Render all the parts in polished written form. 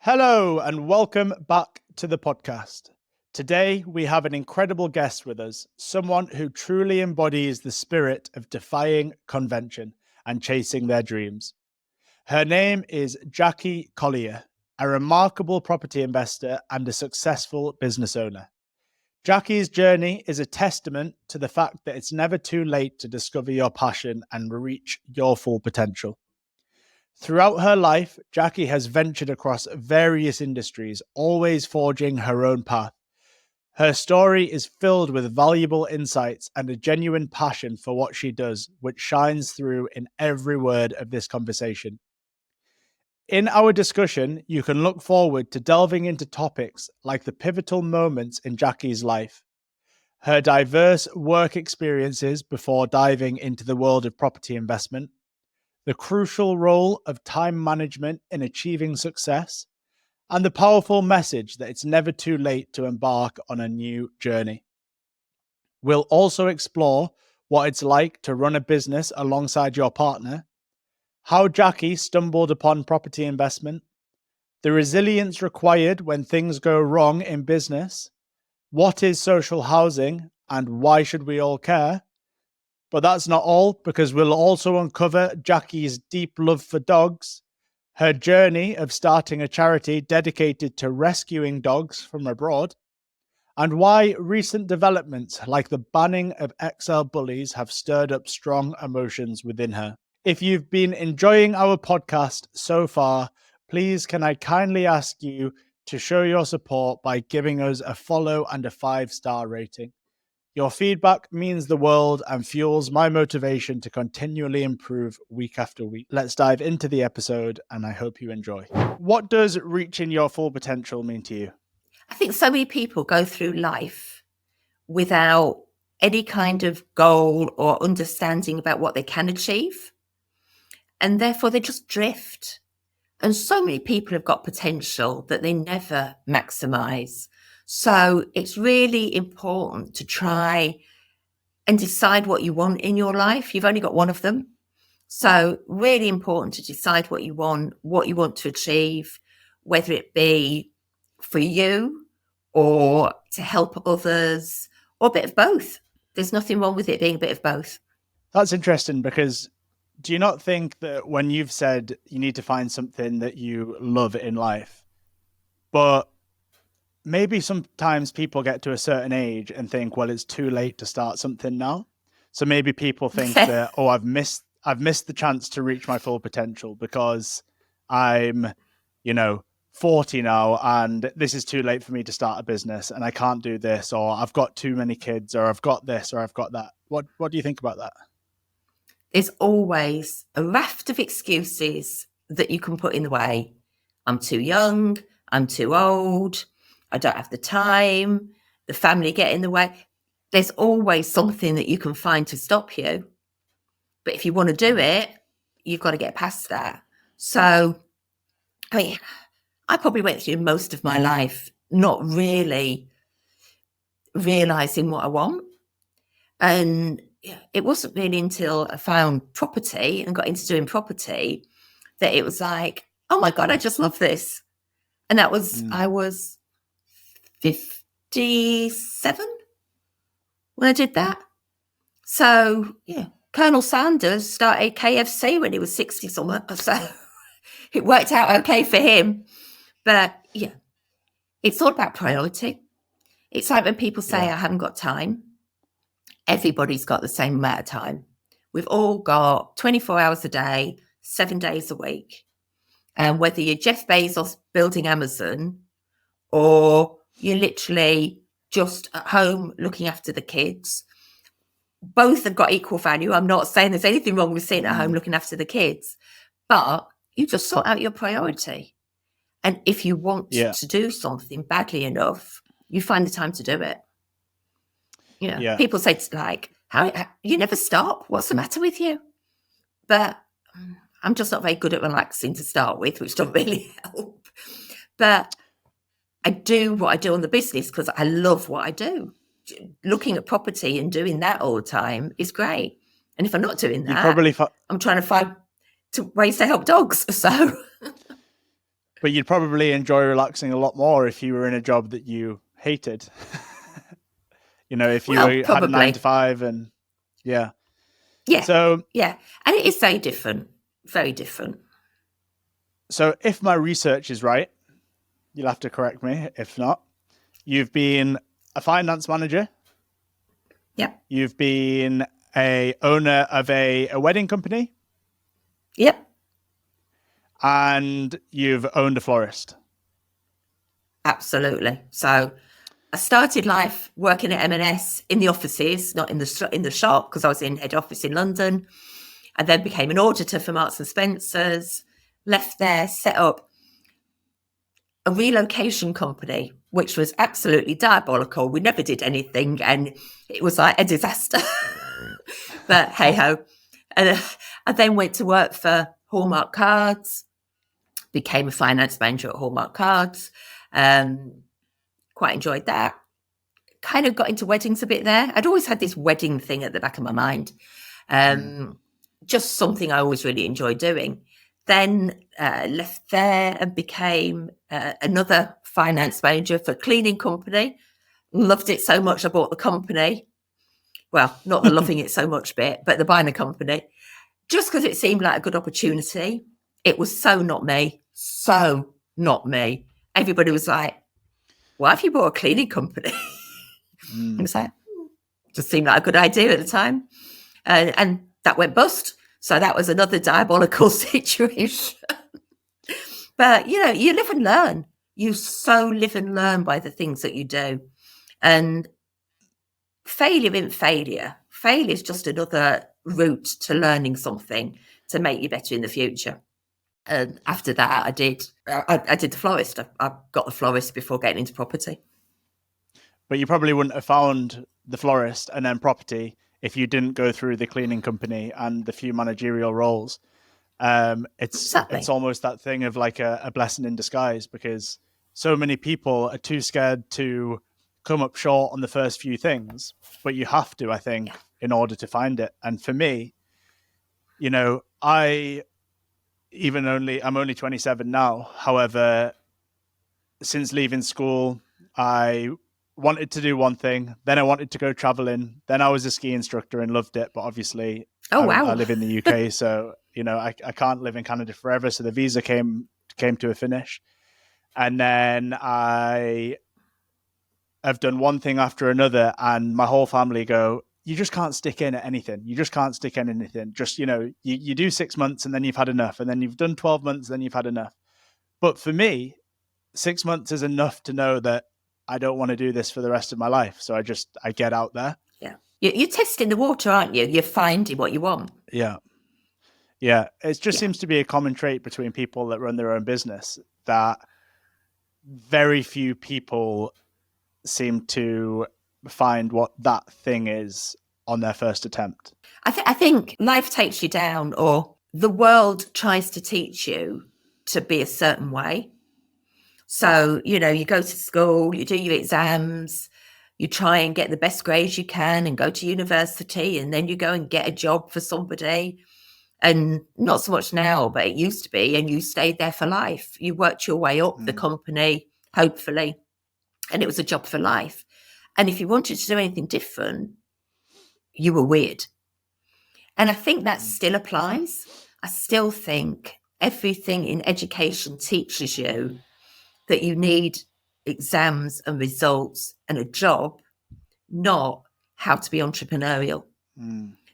Hello and welcome back to the podcast. Today we have an incredible guest with us, someone who truly embodies the spirit of defying convention and chasing their dreams. Her name is Jackie Collier, a remarkable property investor and a successful business owner. Jackie's journey is a testament to the fact that it's never too late to discover your passion and reach your full potential. Throughout her life, Jackie has ventured across various industries, always forging her own path. Her story is filled with valuable insights and a genuine passion for what she does, which shines through in every word of this conversation. In our discussion, you can look forward to delving into topics like the pivotal moments in Jackie's life, her diverse work experiences before diving into the world of property investment, the crucial role of time management in achieving success, and the powerful message that it's never too late to embark on a new journey. We'll also explore what it's like to run a business alongside your partner, how Jackie stumbled upon property investment, the resilience required when things go wrong in business, what is social housing, and why should we all care? But that's not all, because we'll also uncover Jackie's deep love for dogs, her journey of starting a charity dedicated to rescuing dogs from abroad, and why recent developments like the banning of XL bullies have stirred up strong emotions within her. If you've been enjoying our podcast so far, please can I kindly ask you to show your support by giving us a follow and a 5-star rating. Your feedback means the world and fuels my motivation to continually improve week after week. Let's dive into the episode and I hope you enjoy. What does reaching your full potential mean to you? I think so many people go through life without any kind of goal or understanding about what they can achieve. And therefore they just drift. And so many people have got potential that they never maximize. So it's really important to try and decide what you want in your life. You've only got one of them. So really important to decide what you want to achieve, whether it be for you or to help others or a bit of both. There's nothing wrong with it being a bit of both. That's interesting, because do you not think that when you've said you need to find something that you love in life, but maybe sometimes people get to a certain age and think, well, it's too late to start something now. So maybe people think that, oh, I've missed the chance to reach my full potential because I'm, 40 now and this is too late for me to start a business and I can't do this, or I've got too many kids, or I've got this, or I've got that. What do you think about that? There's always a raft of excuses that you can put in the way. I'm too young, I'm too old, I don't have the time, the family get in the way. There's always something that you can find to stop you. But if you want to do it, you've got to get past that. So, I probably went through most of my life not really realizing what I want. And it wasn't really until I found property and got into doing property that it was like, oh my God, I just love this. And that was, I was 57 when I did that. So, Colonel Sanders started KFC when he was 60 something. So it worked out okay for him. But it's all about priority. It's like when people say, I haven't got time. Everybody's got the same amount of time. We've all got 24 hours a day, 7 days a week. And whether you're Jeff Bezos building Amazon or you're literally just at home looking after the kids, both have got equal value. I'm not saying there's anything wrong with sitting at home looking after the kids, but you just sort out your priority. And if you want to do something badly enough, you find the time to do it. People say like, how you never stop? What's the matter with you? But I'm just not very good at relaxing to start with, which don't really help. But I do what I do on the business because I love what I do. Looking at property and doing that all the time is great. And if I'm not doing that, I'm trying to find ways to help dogs. So But you'd probably enjoy relaxing a lot more if you were in a job that you hated. If you Well, had a 9 to probably. 5 and yeah. Yeah. So Yeah. And it is very different. Very different. So if my research is right, you'll have to correct me. If not, you've been a finance manager. Yep. You've been a owner of a wedding company. Yep. And you've owned a florist. Absolutely. So I started life working at M&S in the offices, not in the shop, because I was in head office in London, and then became an auditor for Marks and Spencer's. Left there, set up a relocation company, which was absolutely diabolical. We never did anything, and it was like a disaster. But hey ho. And I then went to work for Hallmark Cards, became a finance manager at Hallmark Cards. Quite enjoyed that. Kind of got into weddings a bit there. I'd always had this wedding thing at the back of my mind. Just something I always really enjoyed doing. Then left there and became another finance manager for a cleaning company. Loved it so much I bought the company. Well, not the loving it so much bit, but the buying a company. Just because it seemed like a good opportunity. It was so not me. So not me. Everybody was like, why have you bought a cleaning company? It was like, just seemed like a good idea at the time. And that went bust. So that was another diabolical situation. But, you live and learn. You so live and learn by the things that you do. And failure isn't failure. Failure is just another route to learning something to make you better in the future. And after that, I did the florist. I got the florist before getting into property. But you probably wouldn't have found the florist and then property if you didn't go through the cleaning company and the few managerial roles. It's almost that thing of like a blessing in disguise, because so many people are too scared to come up short on the first few things, but you have to, I think, in order to find it. And for me, I'm only 27 now. However, since leaving school, I wanted to do one thing, then I wanted to go traveling, then I was a ski instructor and loved it, but obviously I live in the UK, so I can't live in Canada forever, so the visa came to a finish. And then I have done one thing after another, and my whole family go, you just can't stick in at anything. You just can't stick in anything. Just, you do 6 months and then you've had enough, and then you've done 12 months, then you've had enough. But for me, 6 months is enough to know that I don't want to do this for the rest of my life. So I get out there. Yeah. You're testing the water, aren't you? You're finding what you want. Yeah. Yeah. It just seems to be a common trait between people that run their own business, that very few people seem to find what that thing is on their first attempt. I think life takes you down, or the world tries to teach you to be a certain way. So, you go to school, you do your exams, you try and get the best grades you can and go to university, and then you go and get a job for somebody. And not so much now, but it used to be, and you stayed there for life. You worked your way up the company, hopefully, and it was a job for life. And if you wanted to do anything different, you were weird. And I think that still applies. I still think everything in education teaches you that you need exams and results and a job, not how to be entrepreneurial.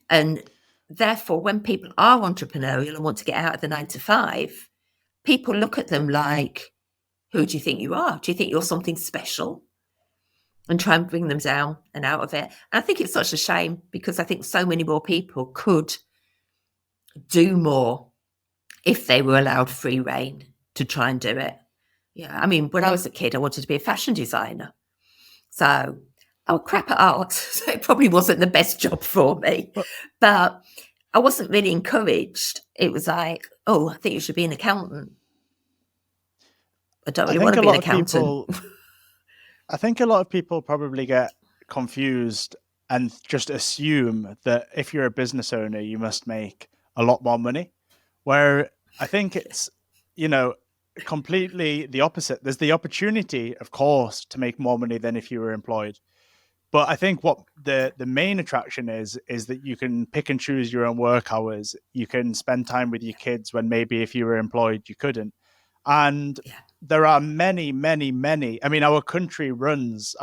And therefore, when people are entrepreneurial and want to get out of the 9 to 5, people look at them like, who do you think you are? Do you think you're something special? And try and bring them down and out of it. And I think it's such a shame, because I think so many more people could do more if they were allowed free rein to try and do it. Yeah, I mean, when I was a kid, I wanted to be a fashion designer. So I was crap at art, so it probably wasn't the best job for me. But I wasn't really encouraged. It was like, oh, I think you should be an accountant. I don't really want to be an accountant. I think a lot of people probably get confused and just assume that if you're a business owner, you must make a lot more money. Where I think it's, completely the opposite. There's the opportunity, of course, to make more money than if you were employed. But I think what the main attraction is that you can pick and choose your own work hours. You can spend time with your kids when maybe if you were employed, you couldn't. And there are many, many, many. I mean, our economy runs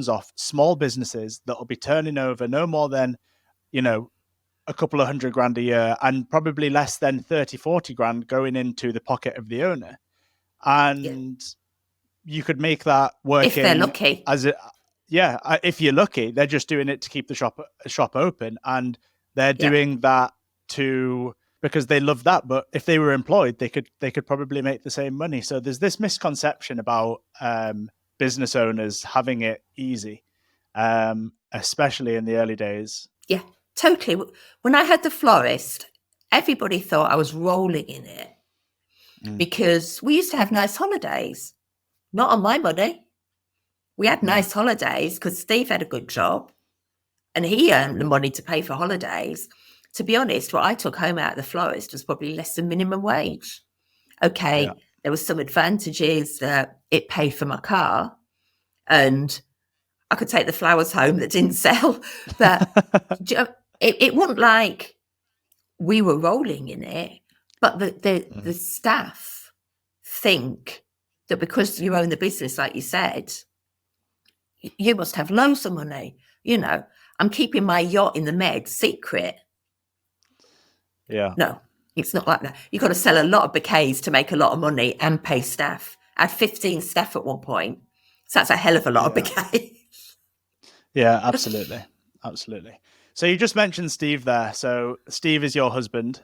off small businesses that will be turning over no more than, a couple of $100,000 a year, and probably less than 30, 40 grand going into the pocket of the owner. And you could make that working if they're lucky. If you're lucky, they're just doing it to keep the shop open, and they're doing that because they love that. But if they were employed, they could probably make the same money. So there's this misconception about business owners having it easy, especially in the early days. Yeah, totally. When I had the florist, everybody thought I was rolling in it because we used to have nice holidays. Not on my money. We had nice holidays because Steve had a good job and he earned the money to pay for holidays. To be honest, what I took home out of the florist was probably less than minimum wage. Okay, there were some advantages that it paid for my car and I could take the flowers home that didn't sell. But it wasn't like we were rolling in it, but the staff think that because you own the business, like you said, you must have loads of money. I'm keeping my yacht in the Med secret. Yeah. No, it's not like that. You've got to sell a lot of bouquets to make a lot of money and pay staff. I had 15 staff at one point. So that's a hell of a lot of bouquets. Yeah, absolutely. Absolutely. So you just mentioned Steve there. So Steve is your husband.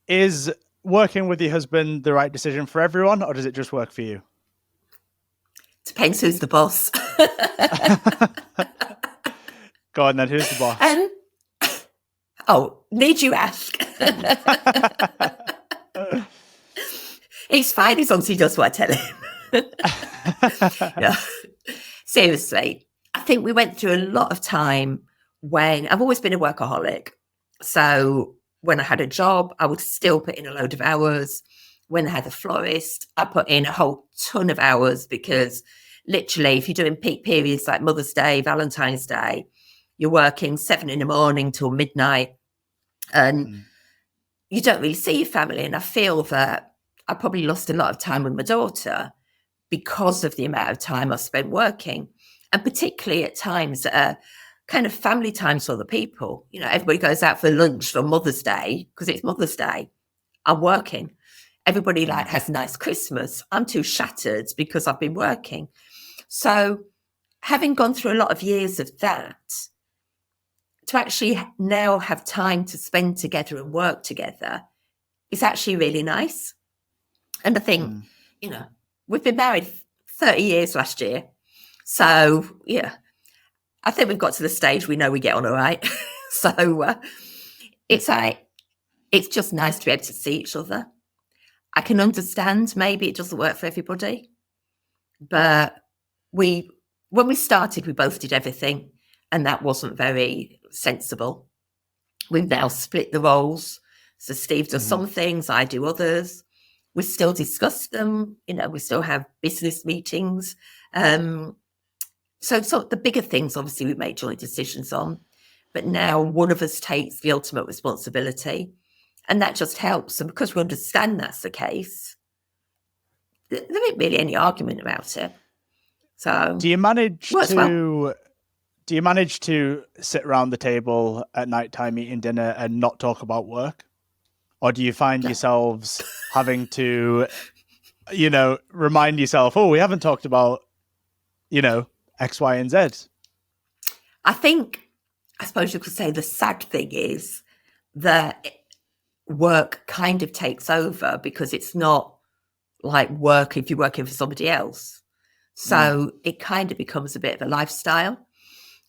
Is working with your husband the right decision for everyone, or does it just work for you? Depends who's the boss. Go on then, who's the boss? Need you ask? He's fine as long as he does what I tell him. No, seriously, I think we went through a lot of time when I've always been a workaholic. So when I had a job, I would still put in a load of hours. When I had a florist, I put in a whole ton of hours because literally if you're doing peak periods like Mother's Day, Valentine's Day, you're working 7 a.m. till midnight and you don't really see your family. And I feel that I probably lost a lot of time with my daughter because of the amount of time I spent working, and particularly at times that are kind of family times for the people. Everybody goes out for lunch for Mother's Day because it's Mother's Day. I'm working. Everybody has a nice Christmas. I'm too shattered because I've been working. So having gone through a lot of years of that, to actually now have time to spend together and work together is actually really nice. And I think, we've been married 30 years last year. So, I think we've got to the stage we know we get on all right. So it's just nice to be able to see each other. I can understand maybe it doesn't work for everybody, but when we started, we both did everything, and that wasn't very sensible. We've now split the roles. So Steve does some things, I do others. We still discuss them, we still have business meetings. So the bigger things, obviously, we make joint decisions on, but now one of us takes the ultimate responsibility. And that just helps. And because we understand that's the case, there ain't really any argument about it. So do you manage to sit around the table at night time eating dinner and not talk about work? Or do you find yourselves having to, remind yourself, we haven't talked about, X, Y, and Z? I suppose you could say the sad thing is that work kind of takes over because it's not like work if you're working for somebody else. So it kind of becomes a bit of a lifestyle.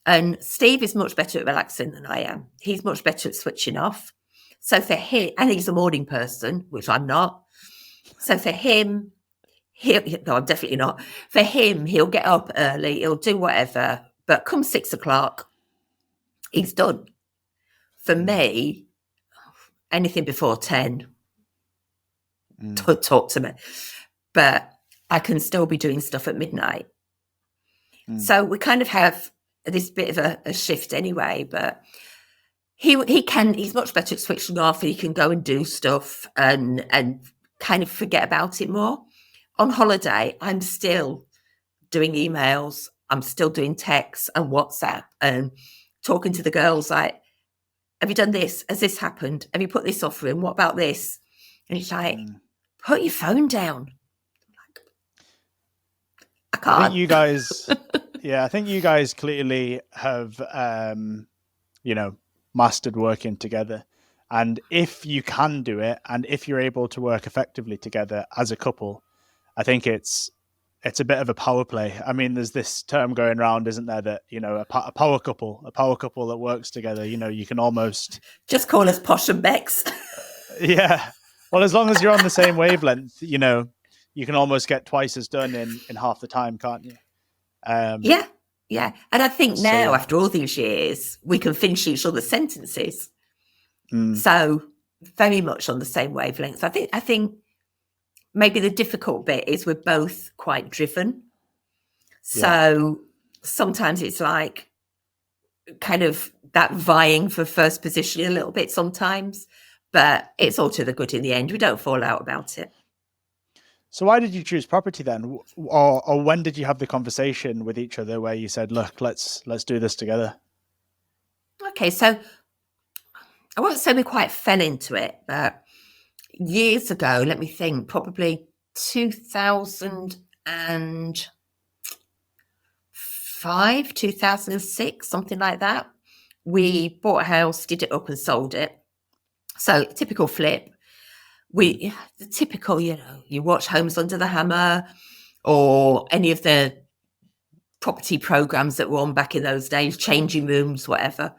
And Steve is much better at relaxing than I am. He's much better at switching off. So for him, and he's a morning person, which I'm not. So for him, no, I'm definitely not. For him, he'll get up early, he'll do whatever, but come 6 o'clock, he's done. For me, anything before 10, talk to me. But I can still be doing stuff at midnight. So we kind of have this bit of a shift anyway, but he's much better at switching off, and he can go and do stuff and kind of forget about it more. On holiday, I'm still doing emails, I'm still doing texts and WhatsApp and talking to the girls like, have you done this? Has this happened? Have you put this offer in? What about this? And it's like, put your phone down. I can't. I think you guys, I think you guys clearly have, mastered working together. And if you can do it, and if you're able to work effectively together as a couple, I think it's a bit of a power play. I mean, there's this term going around, isn't there, that, a power couple that works together, you can almost... Just call us Posh and Bex. Yeah. Well, as long as you're on the same wavelength, you can almost get twice as done in half the time, can't you? Yeah. And I think now, after all these years, we can finish each other's sentences. So very much on the same wavelength. I think maybe the difficult bit is we're both quite driven. So sometimes it's like kind of that vying for first position a little bit sometimes, but it's all to the good in the end. We don't fall out about it. So why did you choose property then? Or when did you have the conversation with each other where you said, look, let's do this together? Okay, so I won't say we quite fell into it, but years ago, let me think, probably 2005, 2006, something like that. We bought a house, did it up and sold it. So typical flip. The typical, you watch Homes Under the Hammer or any of the property programs that were on back in those days, changing rooms, whatever,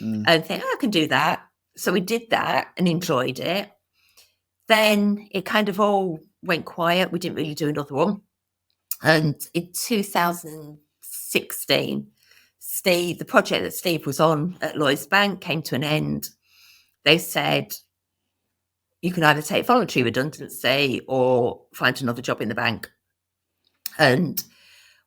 and think, I can do that. So we did that and enjoyed it. Then it kind of all went quiet. We didn't really do another one. And in 2016, the project that Steve was on at Lloyds Bank came to an end. They said, you can either take voluntary redundancy or find another job in the bank. And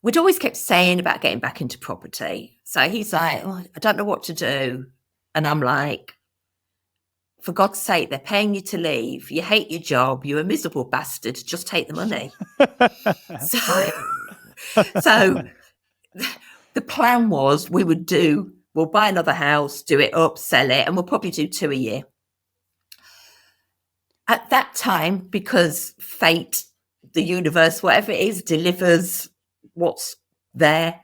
we'd always kept saying about getting back into property. So he's like, I don't know what to do. And I'm like, for God's sake, they're paying you to leave. You hate your job. You're a miserable bastard. Just take the money. So the plan was we'll buy another house, do it up, sell it, and we'll probably do 2 a year. At that time, because fate, the universe, whatever it is, delivers what's there,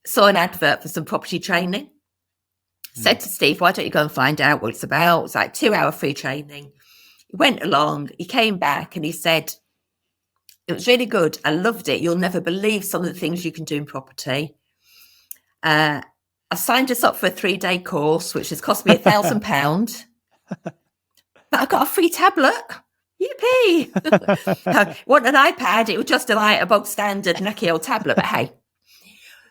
saw an advert for some property training. Said to Steve, why don't you go and find out what it's about? It's like 2-hour free training. He went along, he came back and he said, it was really good. I loved it. You'll never believe some of the things you can do in property. I signed us up for a 3-day course, which has cost me £1,000. But I got a free tablet. Yippee. I want an iPad. It was just a bog standard knacky old tablet, but hey.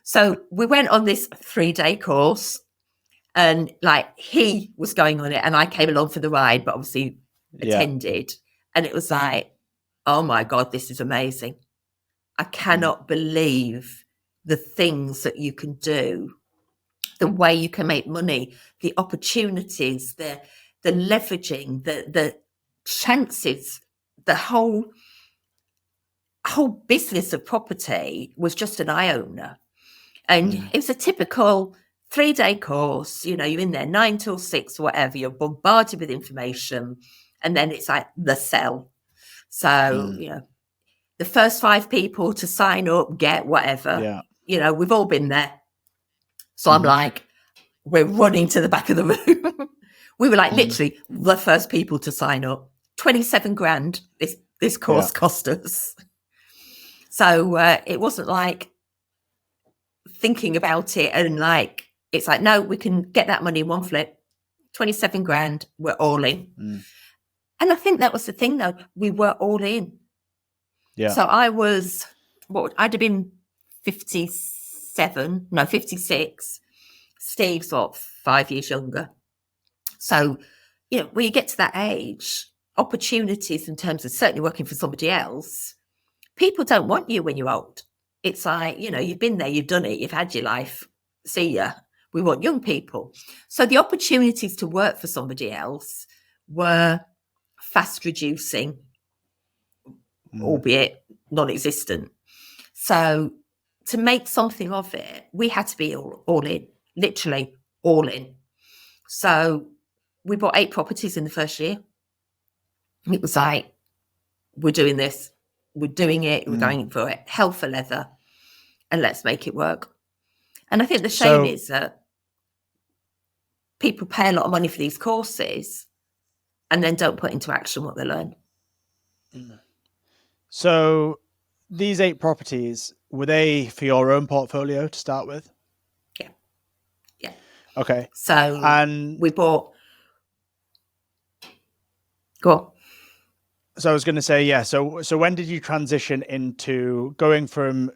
So we went on this 3-day course and he was going on it and I came along for the ride, but obviously attended. And it was like, oh my God, this is amazing. I cannot believe the things that you can do, the way you can make money, the opportunities, the leveraging, the chances, the whole business of property was just an eye-opener. And it was a typical 3-day course, you're in there 9 till 6, whatever, you're bombarded with information, and then it's like the sell. So, the first 5 people to sign up, get whatever, we've all been there. So I'm like, we're running to the back of the room. We were literally the first people to sign up. 27 grand this course cost us. So it wasn't like thinking about it and it's like, no, we can get that money in one flip. 27 grand, we're all in. And I think that was the thing though, we were all in. Yeah. So I was, I'd have been 56. Steve's 5 years younger. So, when you get to that age, opportunities in terms of certainly working for somebody else, people don't want you when you're old. It's like, you've been there, you've done it, you've had your life. See ya. We want young people. So the opportunities to work for somebody else were fast reducing, albeit non-existent. So to make something of it, we had to be all in, literally all in. So we bought 8 properties in the first year. It was like, we're doing this, we're doing it, we're going for it, hell for leather, and let's make it work. And I think the shame is that people pay a lot of money for these courses and then don't put into action what they learn. So these 8 properties, were they for your own portfolio to start with? Yeah. Okay. So and we bought. Go on. So I was going to say, yeah. So when did you transition into going from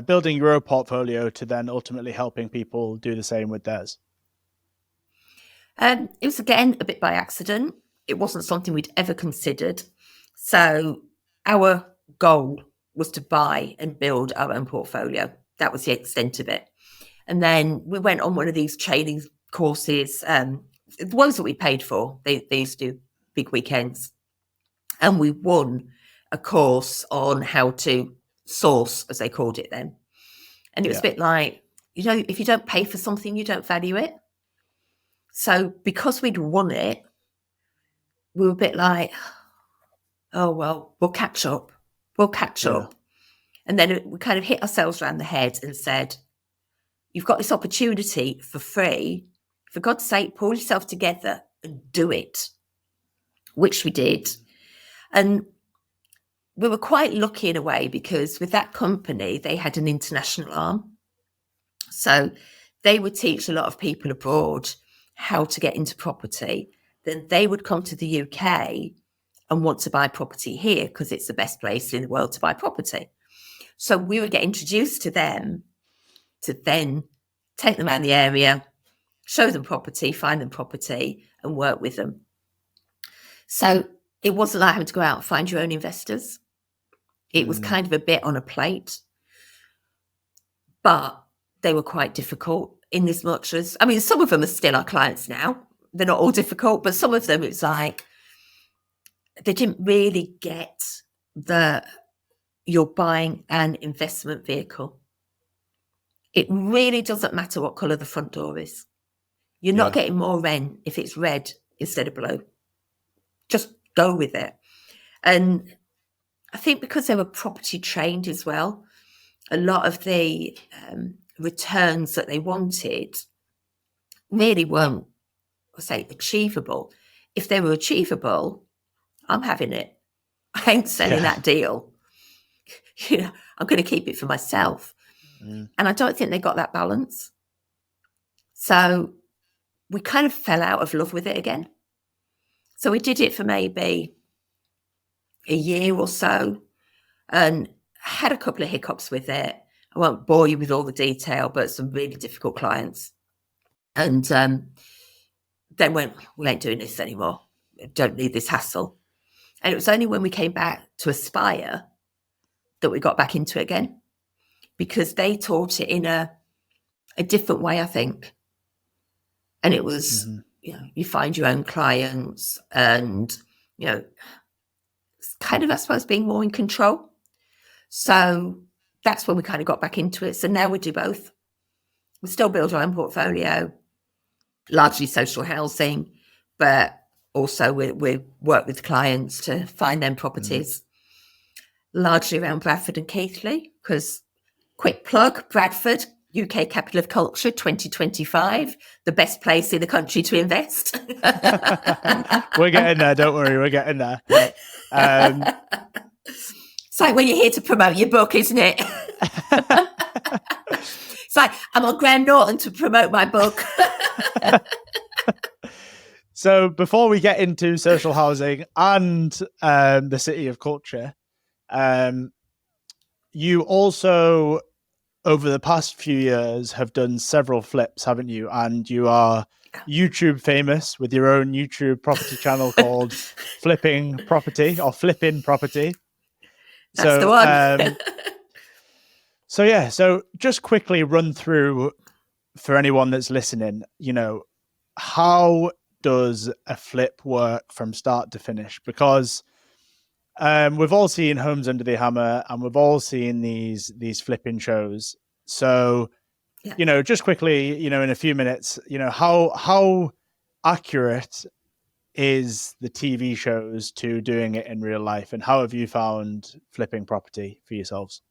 building your own portfolio to then ultimately helping people do the same with theirs? It was, again, a bit by accident. It wasn't something we'd ever considered. So our goal was to buy and build our own portfolio. That was the extent of it. And then we went on one of these training courses, the ones that we paid for. They used to do big weekends. And we won a course on how to source, as they called it then. And it was a bit like, if you don't pay for something, you don't value it. So because we'd won it, we were a bit like, oh, well, we'll catch up. And then we kind of hit ourselves around the head and said, you've got this opportunity for free. For God's sake, pull yourself together and do it, which we did. And we were quite lucky in a way because with that company, they had an international arm. So they would teach a lot of people abroad how to get into property. Then they would come to the UK and want to buy property here because it's the best place in the world to buy property. So we would get introduced to them to then take them around the area, show them property, find them property and work with them. So it wasn't like having to go out and find your own investors. It was kind of a bit on a plate, but they were quite difficult in as much as, some of them are still our clients now. They're not all difficult, but some of them, it's like, they didn't really get you're buying an investment vehicle. It really doesn't matter what colour the front door is. You're not getting more rent if it's red instead of blue. Just go with it. And I think because they were property trained as well, a lot of the returns that they wanted really weren't, achievable. If they were achievable, I'm having it. I ain't selling that deal. I'm going to keep it for myself. And I don't think they got that balance. So we kind of fell out of love with it again. So we did it for maybe a year or so and had a couple of hiccups with it. I won't bore you with all the detail, but some really difficult clients. And then went, we ain't doing this anymore. Don't need this hassle. And it was only when we came back to Aspire that we got back into it again, because they taught it in a different way, I think. And it was, you find your own clients and, it's kind of, I suppose, being more in control. So that's when we kind of got back into it. So now we do both. We still build our own portfolio, largely social housing, but also we work with clients to find them properties, largely around Bradford and Keighley, because quick plug, Bradford, UK Capital of Culture 2025, the best place in the country to invest. We're getting there, don't worry, we're getting there. It's like when you're here to promote your book, isn't it? It's like, I'm on Graham Norton to promote my book. So before we get into social housing and the City of Culture, you also over the past few years have done several flips, haven't you? And you are YouTube famous with your own YouTube property channel called Flipping Property or Flipping Property. That's the one. So just quickly run through for anyone that's listening, how does a flip work from start to finish? Because we've all seen Homes Under the Hammer and we've all seen these flipping shows. So, just quickly, in a few minutes, how accurate is the TV shows to doing it in real life, and how have you found flipping property for yourselves?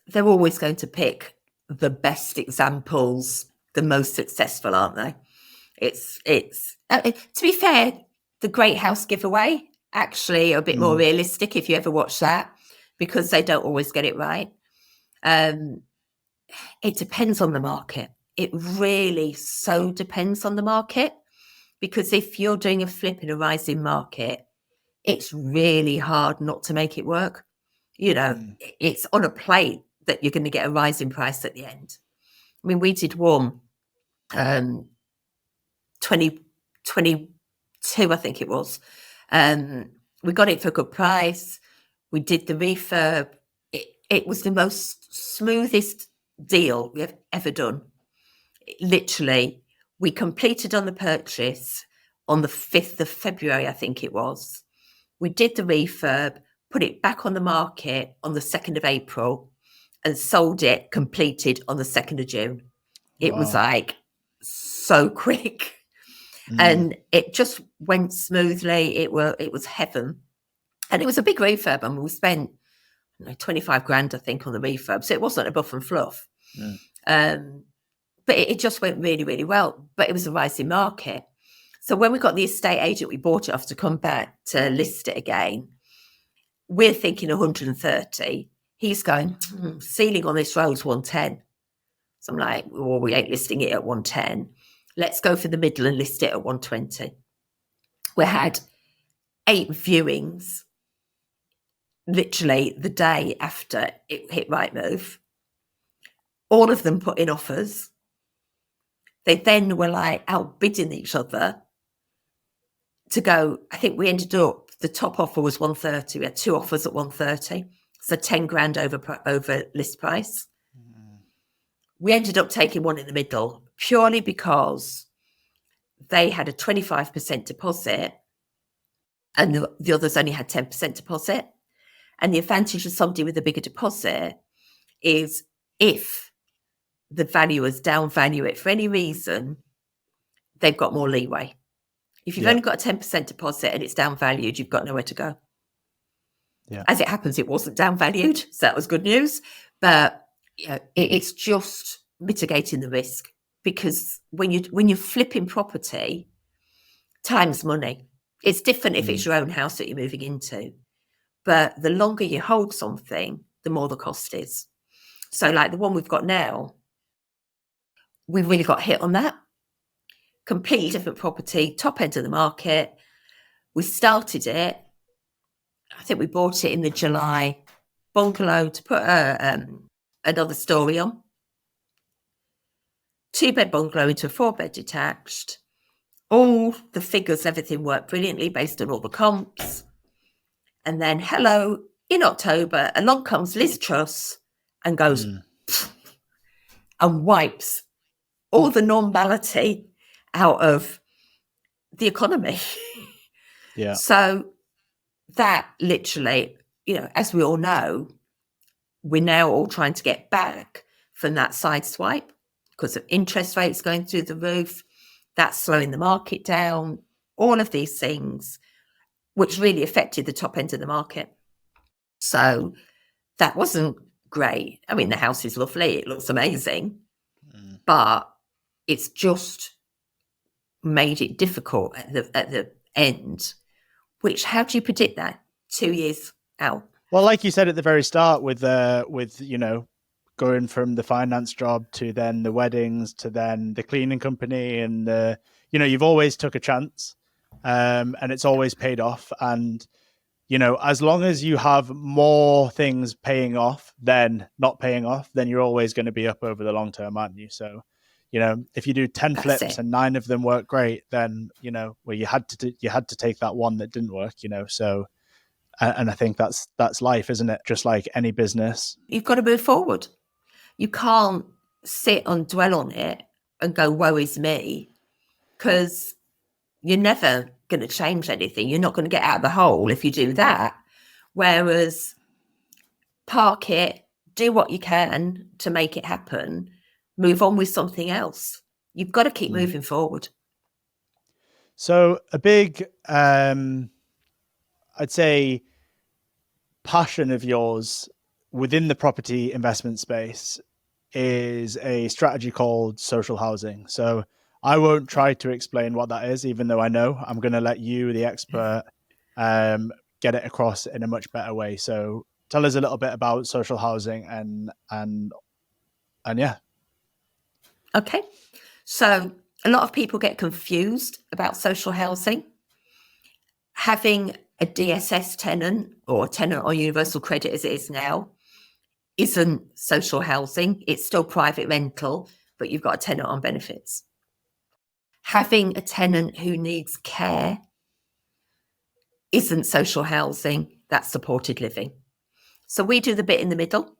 They're always going to pick the best examples, the most successful, aren't they? It's to be fair, the Great House Giveaway actually a bit more realistic if you ever watch that, because they don't always get it right. It depends on the market. It really so depends on the market, because if you're doing a flip in a rising market, it's really hard not to make it work. It's on a plate that you're going to get a rising price at the end. I mean, we did one 2022, I think it was. We got it for a good price. We did the refurb. It was the most smoothest deal we have ever done. Literally, we completed on the purchase on the 5th of February, I think it was. We did the refurb, put it back on the market on the 2nd of April, and sold it completed on the 2nd of June. It was like so quick. And it just went smoothly. It was heaven. And it was a big refurb. I mean, we spent 25 grand, I think, on the refurb. So it wasn't a buff and fluff. But it just went really, really well. But it was a rising market. So when we got the estate agent we bought it off to come back to list it again, we're thinking 130. He's going, ceiling on this road's 110. So I'm like, well, we ain't listing it at 110. Let's go for the middle and list it at 120. We had 8 viewings literally the day after it hit Rightmove. All of them put in offers. They then were like outbidding each other to go. I think we ended up, the top offer was 130. We had 2 offers at 130. So 10 grand over list price. We ended up taking one in the middle purely because they had a 25% deposit and the others only had 10% deposit. And the advantage of somebody with a bigger deposit is if the valuers downvalue it for any reason, they've got more leeway. If you've only got a 10% deposit and it's downvalued, you've got nowhere to go. Yeah. As it happens, it wasn't downvalued, so that was good news. But it's just mitigating the risk, because when you're flipping property, time's money. It's different if it's your own house that you're moving into, but the longer you hold something, the more the cost is. So like the one we've got now, we really got hit on that. Completely different property, top end of the market. We started it. I think we bought it in the July bungalow to put another story on. 2-bed bungalow into a 4-bed detached. All the figures, everything worked brilliantly based on all the comps. And then, hello, in October, along comes Liz Truss and goes and wipes all the normality out of the economy. Yeah. So that literally, as we all know, we're now all trying to get back from that side swipe because of interest rates going through the roof. That's slowing the market down. All of these things, which really affected the top end of the market. So that wasn't great. I mean, the house is lovely. It looks amazing. But it's just made it difficult at the end, which, how do you predict that 2 years out? Well, like you said at the very start with going from the finance job to then the weddings to then the cleaning company, and you've always took a chance, and it's always paid off. And as long as you have more things paying off than not paying off, then you're always going to be up over the long term, aren't you? So, if you do 10 That's flips it. and 9 of them work great, then, well, you had to take that one that didn't work, so, and I think that's life, isn't it? Just like any business. You've got to move forward. You can't sit and dwell on it and go, woe is me, because you're never going to change anything. You're not going to get out of the hole if you do that. Whereas park it, do what you can to make it happen, move on with something else. You've got to keep moving forward. So a big, I'd say, passion of yours within the property investment space is a strategy called social housing. So I won't try to explain what that is, even though I know. I'm going to let you, the expert, get it across in a much better way. So tell us a little bit about social housing and yeah. Okay. So a lot of people get confused about social housing. Having a DSS tenant or a tenant on universal credit as it is now isn't social housing. It's still private rental, but you've got a tenant on benefits. Having a tenant who needs care isn't social housing. That's supported living. So we do the bit in the middle.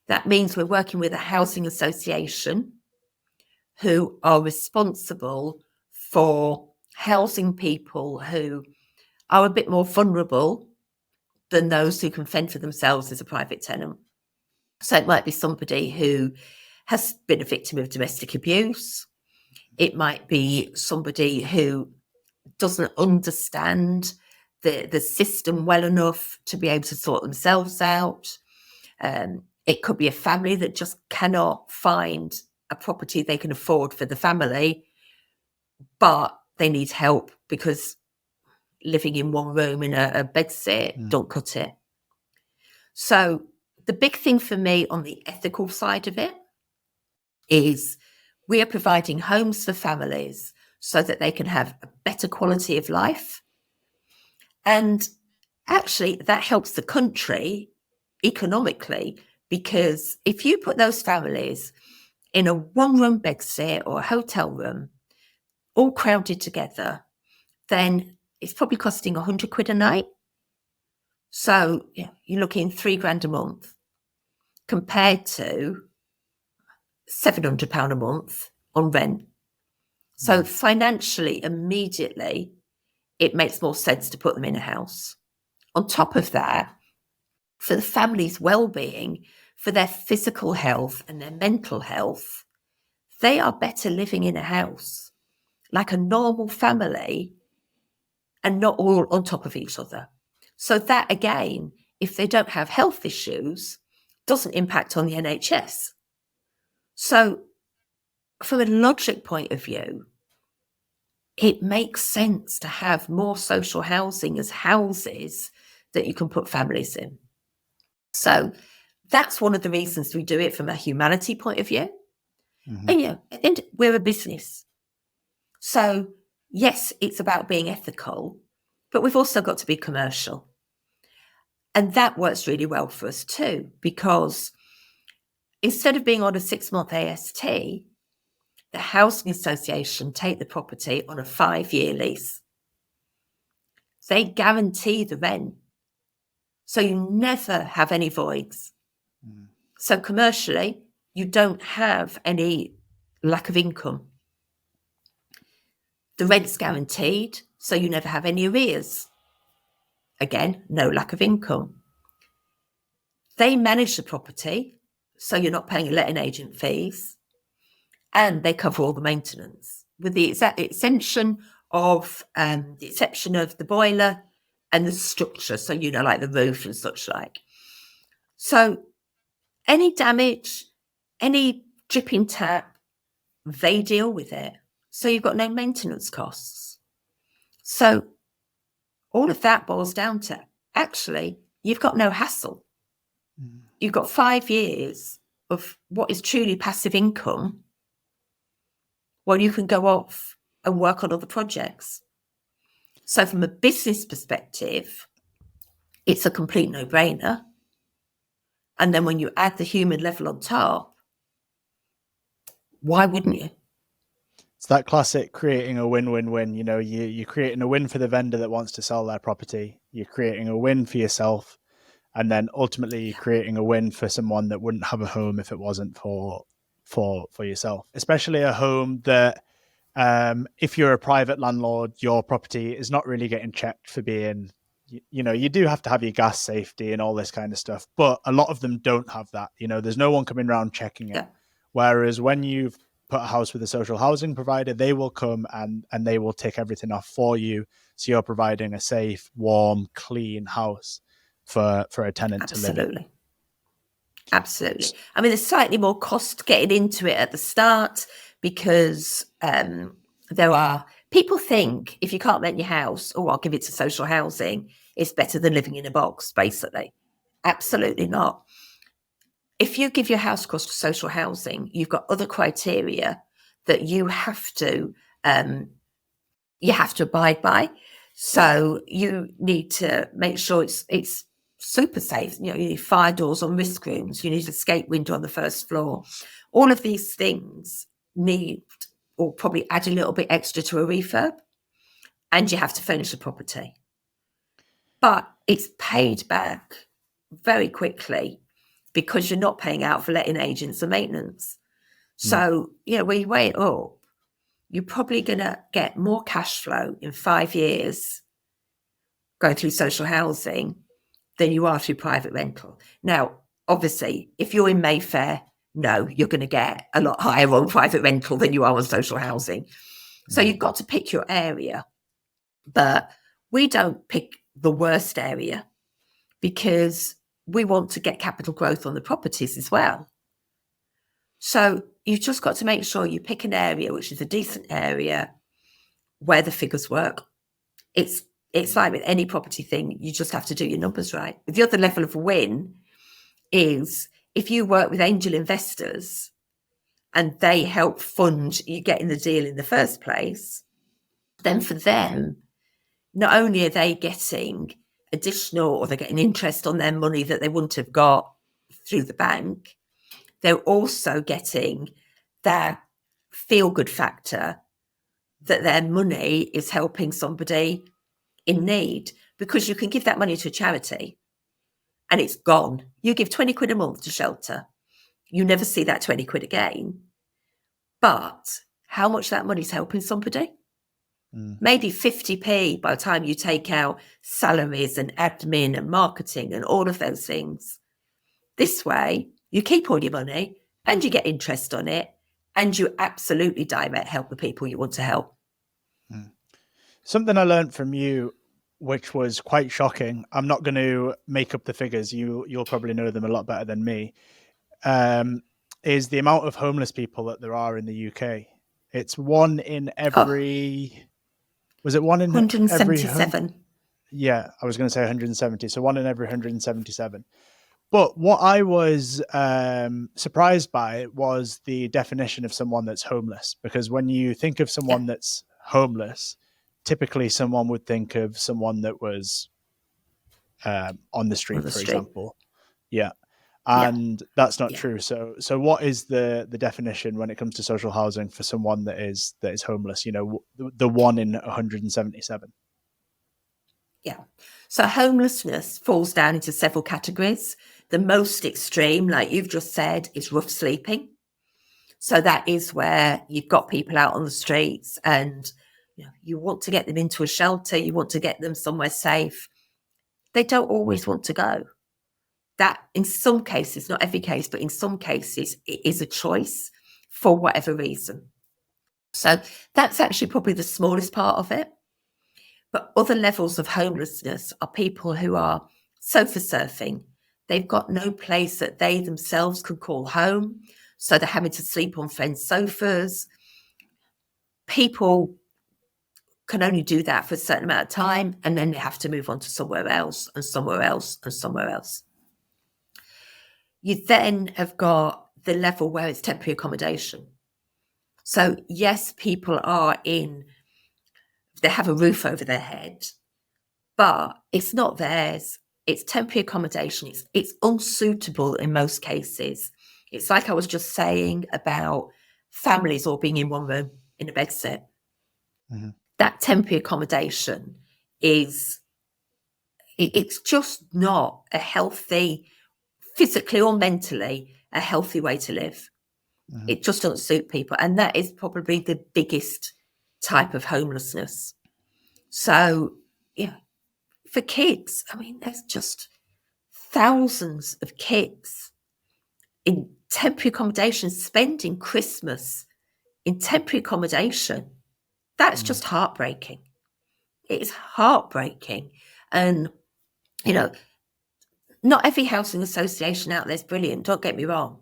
That means we're working with a housing association who are responsible for housing people who are a bit more vulnerable than those who can fend for themselves as a private tenant. So it might be somebody who has been a victim of domestic abuse. It might be somebody who doesn't understand the system well enough to be able to sort themselves out. It could be a family that just cannot find a property they can afford for the family, but they need help because living in one room in a bedsit don't cut it. So the big thing for me on the ethical side of it is we are providing homes for families so that they can have a better quality of life. And actually, that helps the country economically, because if you put those families in a one-room bedsit or a hotel room, all crowded together, then it's probably costing 100 quid a night. So you're looking £3,000 a month compared to £700 a month on rent. So financially, immediately, it makes more sense to put them in a house. On top of that, for the family's well-being, for their physical health and their mental health, they are better living in a house like a normal family and not all on top of each other. So that, again, if they don't have health issues, doesn't impact on the NHS. So from a logic point of view, it makes sense to have more social housing as houses that you can put families in. So that's one of the reasons we do it from a humanity point of view. And we're a business. So yes, it's about being ethical, but we've also got to be commercial. And that works really well for us too, because instead of being on a 6-month AST, the housing association take the property on a 5-year lease. They guarantee the rent. So you never have any voids. So commercially, you don't have any lack of income. The rent's guaranteed, so you never have any arrears. Again, no lack of income. They manage the property, so you're not paying letting agent fees, and they cover all the maintenance, with the exception of the boiler and the structure, so like the roof and such like. So any damage, any dripping tap, they deal with it. So you've got no maintenance costs. So all of that boils down to, actually, you've got no hassle. You've got 5 years of what is truly passive income while you can go off and work on other projects. So from a business perspective, it's a complete no-brainer. And then when you add the human level on top, why wouldn't you? It's that classic creating a win-win-win. You know, you're creating a win for the vendor that wants to sell their property. You're creating a win for yourself. And then ultimately you're creating a win for someone that wouldn't have a home if it wasn't for yourself. Especially a home that, if you're a private landlord, your property is not really getting checked for being, you know, you do have to have your gas safety and all this kind of stuff, but a lot of them don't have that. You know, there's no one coming around checking it. Yeah. Whereas when you've put a house with a social housing provider, they will come and they will take everything off for you. So you're providing a safe, warm, clean house for a tenant to live in. Absolutely. I mean, there's slightly more cost getting into it at the start because there are people think if you can't rent your house, oh, I'll give it to social housing, it's better than living in a box, basically. Absolutely not. If you give your house cost to social housing, you've got other criteria that you have to abide by. So you need to make sure it's super safe. You know, you need fire doors on risk rooms. You need an escape window on the first floor. All of these things need, or probably add a little bit extra to a refurb, and you have to furnish the property. But it's paid back very quickly because you're not paying out for letting agents and maintenance. So, you know, when you weigh it up, you're probably going to get more cash flow in 5 years going through social housing than you are through private rental. Now, obviously, if you're in Mayfair, no, you're going to get a lot higher on private rental than you are on social housing. So you've got to pick your area. But we don't pick the worst area because we want to get capital growth on the properties as well. So you've just got to make sure you pick an area which is a decent area where the figures work. It's like with any property thing, you just have to do your numbers right. The other level of win is if you work with angel investors and they help fund you getting the deal in the first place, then for them, not only are they getting additional or they're getting interest on their money that they wouldn't have got through the bank, they're also getting that feel-good factor that their money is helping somebody in need, because you can give that money to a charity and it's gone. You give 20 quid a month to shelter. You never see that 20 quid again. But how much that money's helping somebody? Maybe 50p by the time you take out salaries and admin and marketing and all of those things. This way, you keep all your money and you get interest on it and you absolutely direct help the people you want to help. Something I learned from you, which was quite shocking. I'm not going to make up the figures. You'll probably know them a lot better than me. Is the amount of homeless people that there are in the UK. It's one in every... Was it one in 177? Yeah, I was going to say 170. So one in every 177. But what I was surprised by was the definition of someone that's homeless. Because when you think of someone that's homeless, typically someone would think of someone that was on the street, for example. Yeah. And that's not true. So what is the definition when it comes to social housing for someone that is homeless? You know, the one in 177. Yeah. So homelessness falls down into several categories. The most extreme, like you've just said, is rough sleeping. So that is where you've got people out on the streets and you want to get them into a shelter, you want to get them somewhere safe. They don't always want to go. That, in some cases, not every case, but in some cases, it is a choice for whatever reason. So that's actually probably the smallest part of it. But other levels of homelessness are people who are sofa surfing. They've got no place that they themselves can call home. So they're having to sleep on friends' sofas. People can only do that for a certain amount of time, and then they have to move on to somewhere else and somewhere else and somewhere else. You then have got the level where it's temporary accommodation. So yes, people are they have a roof over their head, but it's not theirs. It's temporary accommodation. It's unsuitable in most cases. It's like I was just saying about families all being in one room in a bedsit. Mm-hmm. That temporary accommodation it's just not a healthy, physically or mentally, a healthy way to live. Mm-hmm. It just doesn't suit people. And that is probably the biggest type of homelessness. So, yeah, for kids, I mean, there's just thousands of kids in temporary accommodation spending Christmas in temporary accommodation. That's just heartbreaking. It is heartbreaking. And, you know, not every housing association out there is brilliant. Don't get me wrong.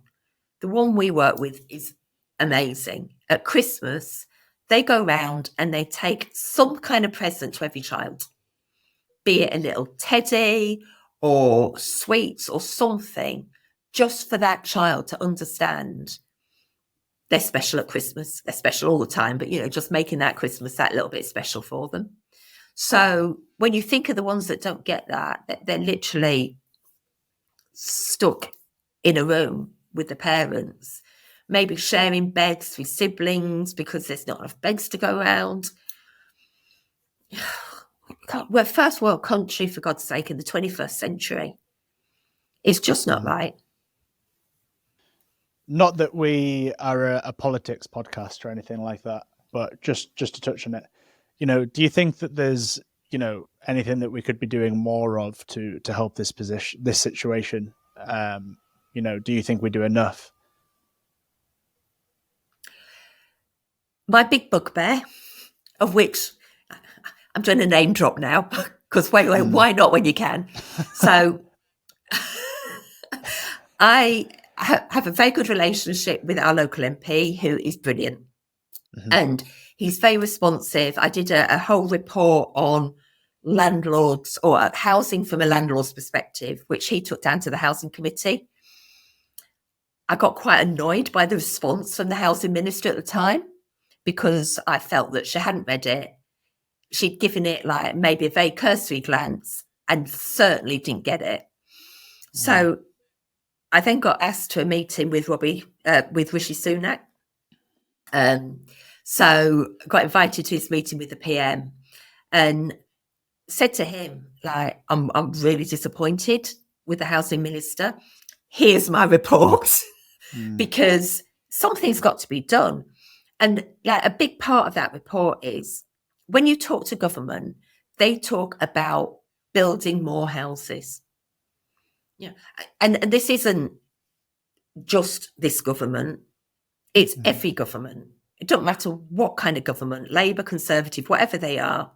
The one we work with is amazing. At Christmas, they go round and they take some kind of present to every child, be it a little teddy or sweets or something, just for that child to understand they're special at Christmas. They're special all the time, but, just making that Christmas that little bit special for them. So when you think of the ones that don't get that, they're literally stuck in a room with the parents, maybe sharing beds with siblings because there's not enough beds to go around. We're a first world country, for God's sake, in the 21st century. It's just not right. Not that we are a politics podcast or anything like that, but just to touch on it, do you think that there's, anything that we could be doing more of to help this situation? Do you think we do enough? My big bugbear, of which I'm doing a name drop now, because wait, why not when you can? So I have a very good relationship with our local MP, who is brilliant. Mm-hmm. And he's very responsive. I did a whole report on landlords or housing from a landlord's perspective, which he took down to the housing committee. I got quite annoyed by the response from the housing minister at the time, because I felt that she hadn't read it. She'd given it like maybe a very cursory glance and certainly didn't get it. So I then got asked to a meeting with Rishi Sunak. So got invited to his meeting with the PM and said to him, like, I'm really disappointed with the housing minister. Here's my report, because something's got to be done. And like a big part of that report is when you talk to government, they talk about building more houses. Yeah, and this isn't just this government, it's every government. It doesn't matter what kind of government, Labour, Conservative, whatever they are,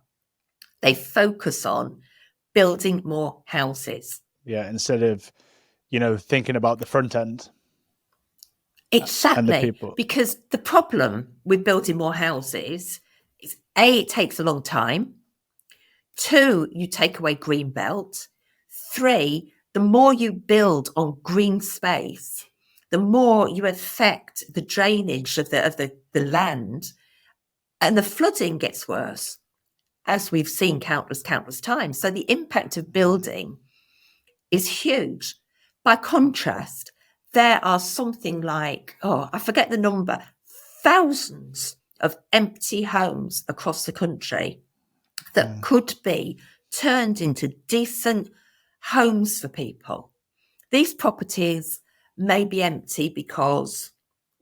they focus on building more houses. Yeah, instead of, thinking about the front end. Exactly. And the people. Because the problem with building more houses is A, it takes a long time. 2, you take away green belt. 3, the more you build on green space, the more you affect the drainage of the land, and the flooding gets worse, as we've seen countless times. So the impact of building is huge. By contrast, there are something like, I forget the number, thousands of empty homes across the country that could be turned into decent homes for people. These properties may be empty because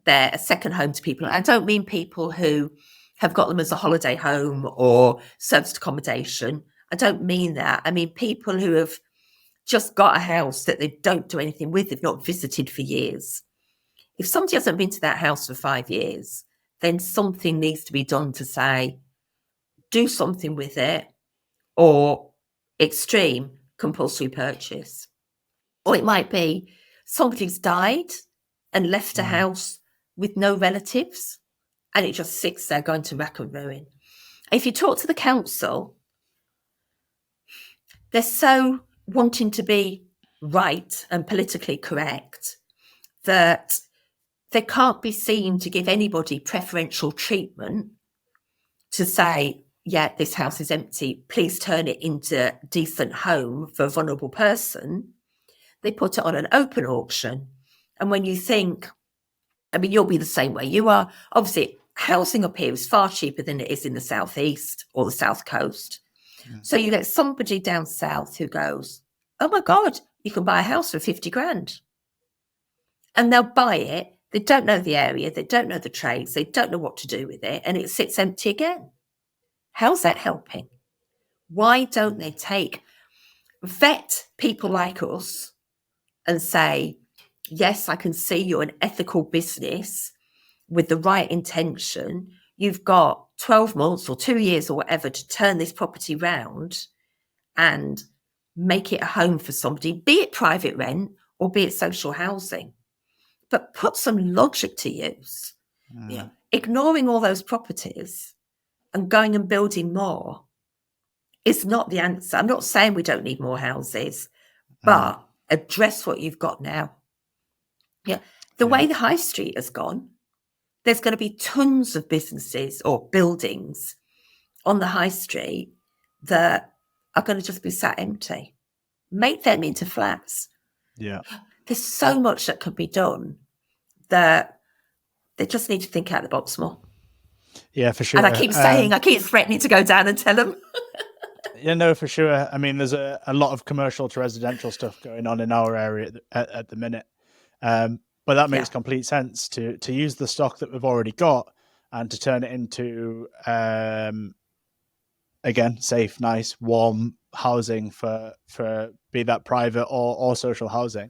they're a second home to people. I don't mean people who have got them as a holiday home or serviced accommodation. I don't mean that. I mean people who have just got a house that they don't do anything with, they've not visited for years. If somebody hasn't been to that house for 5 years, then something needs to be done to say, do something with it, or extreme compulsory purchase. Or it might be somebody's died and left a house with no relatives, and it just sits there going to rack and ruin. If you talk to the council, they're so wanting to be right and politically correct that they can't be seen to give anybody preferential treatment to say, yeah, this house is empty, please turn it into a decent home for a vulnerable person, they put it on an open auction. And when you think, I mean, you'll be the same way you are. Obviously, housing up here is far cheaper than it is in the southeast or the south coast. So you get somebody down south who goes, oh my God, you can buy a house for 50 grand. And they'll buy it. They don't know the area. They don't know the trades. They don't know what to do with it. And it sits empty again. How's that helping? Why don't they vet people like us and say, yes, I can see you're an ethical business with the right intention. You've got 12 months or 2 years or whatever to turn this property round and make it a home for somebody, be it private rent or be it social housing. But put some logic to use. You know, ignoring all those properties and going and building more is not the answer. I'm not saying we don't need more houses, but address what you've got now. Yeah. The way the high street has gone, there's going to be tons of businesses or buildings on the high street that are going to just be sat empty. Make them into flats. Yeah. There's so much that could be done that they just need to think out of the box more. Yeah, for sure. And I keep saying, I keep threatening to go down and tell them. Yeah, no, for sure. I mean, there's a lot of commercial to residential stuff going on in our area at the minute. But that makes complete sense to use the stock that we've already got and to turn it into, again, safe, nice, warm housing for be that private or social housing.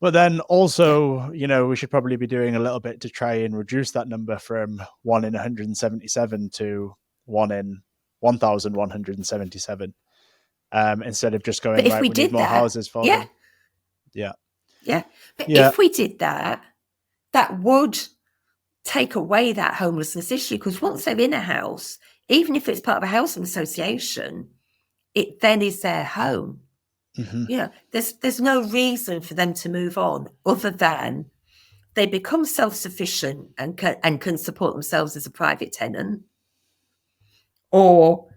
But then also, you know, we should probably be doing a little bit to try and reduce that number from 1 in 177 to 1 in 1,177, instead of just going, right, we need more houses for them. Yeah. But if we did that, that would take away that homelessness issue, because once they're in a house, even if it's part of a housing association, it then is their home. You know, there's no reason for them to move on other than they become self-sufficient and can support themselves as a private tenant, or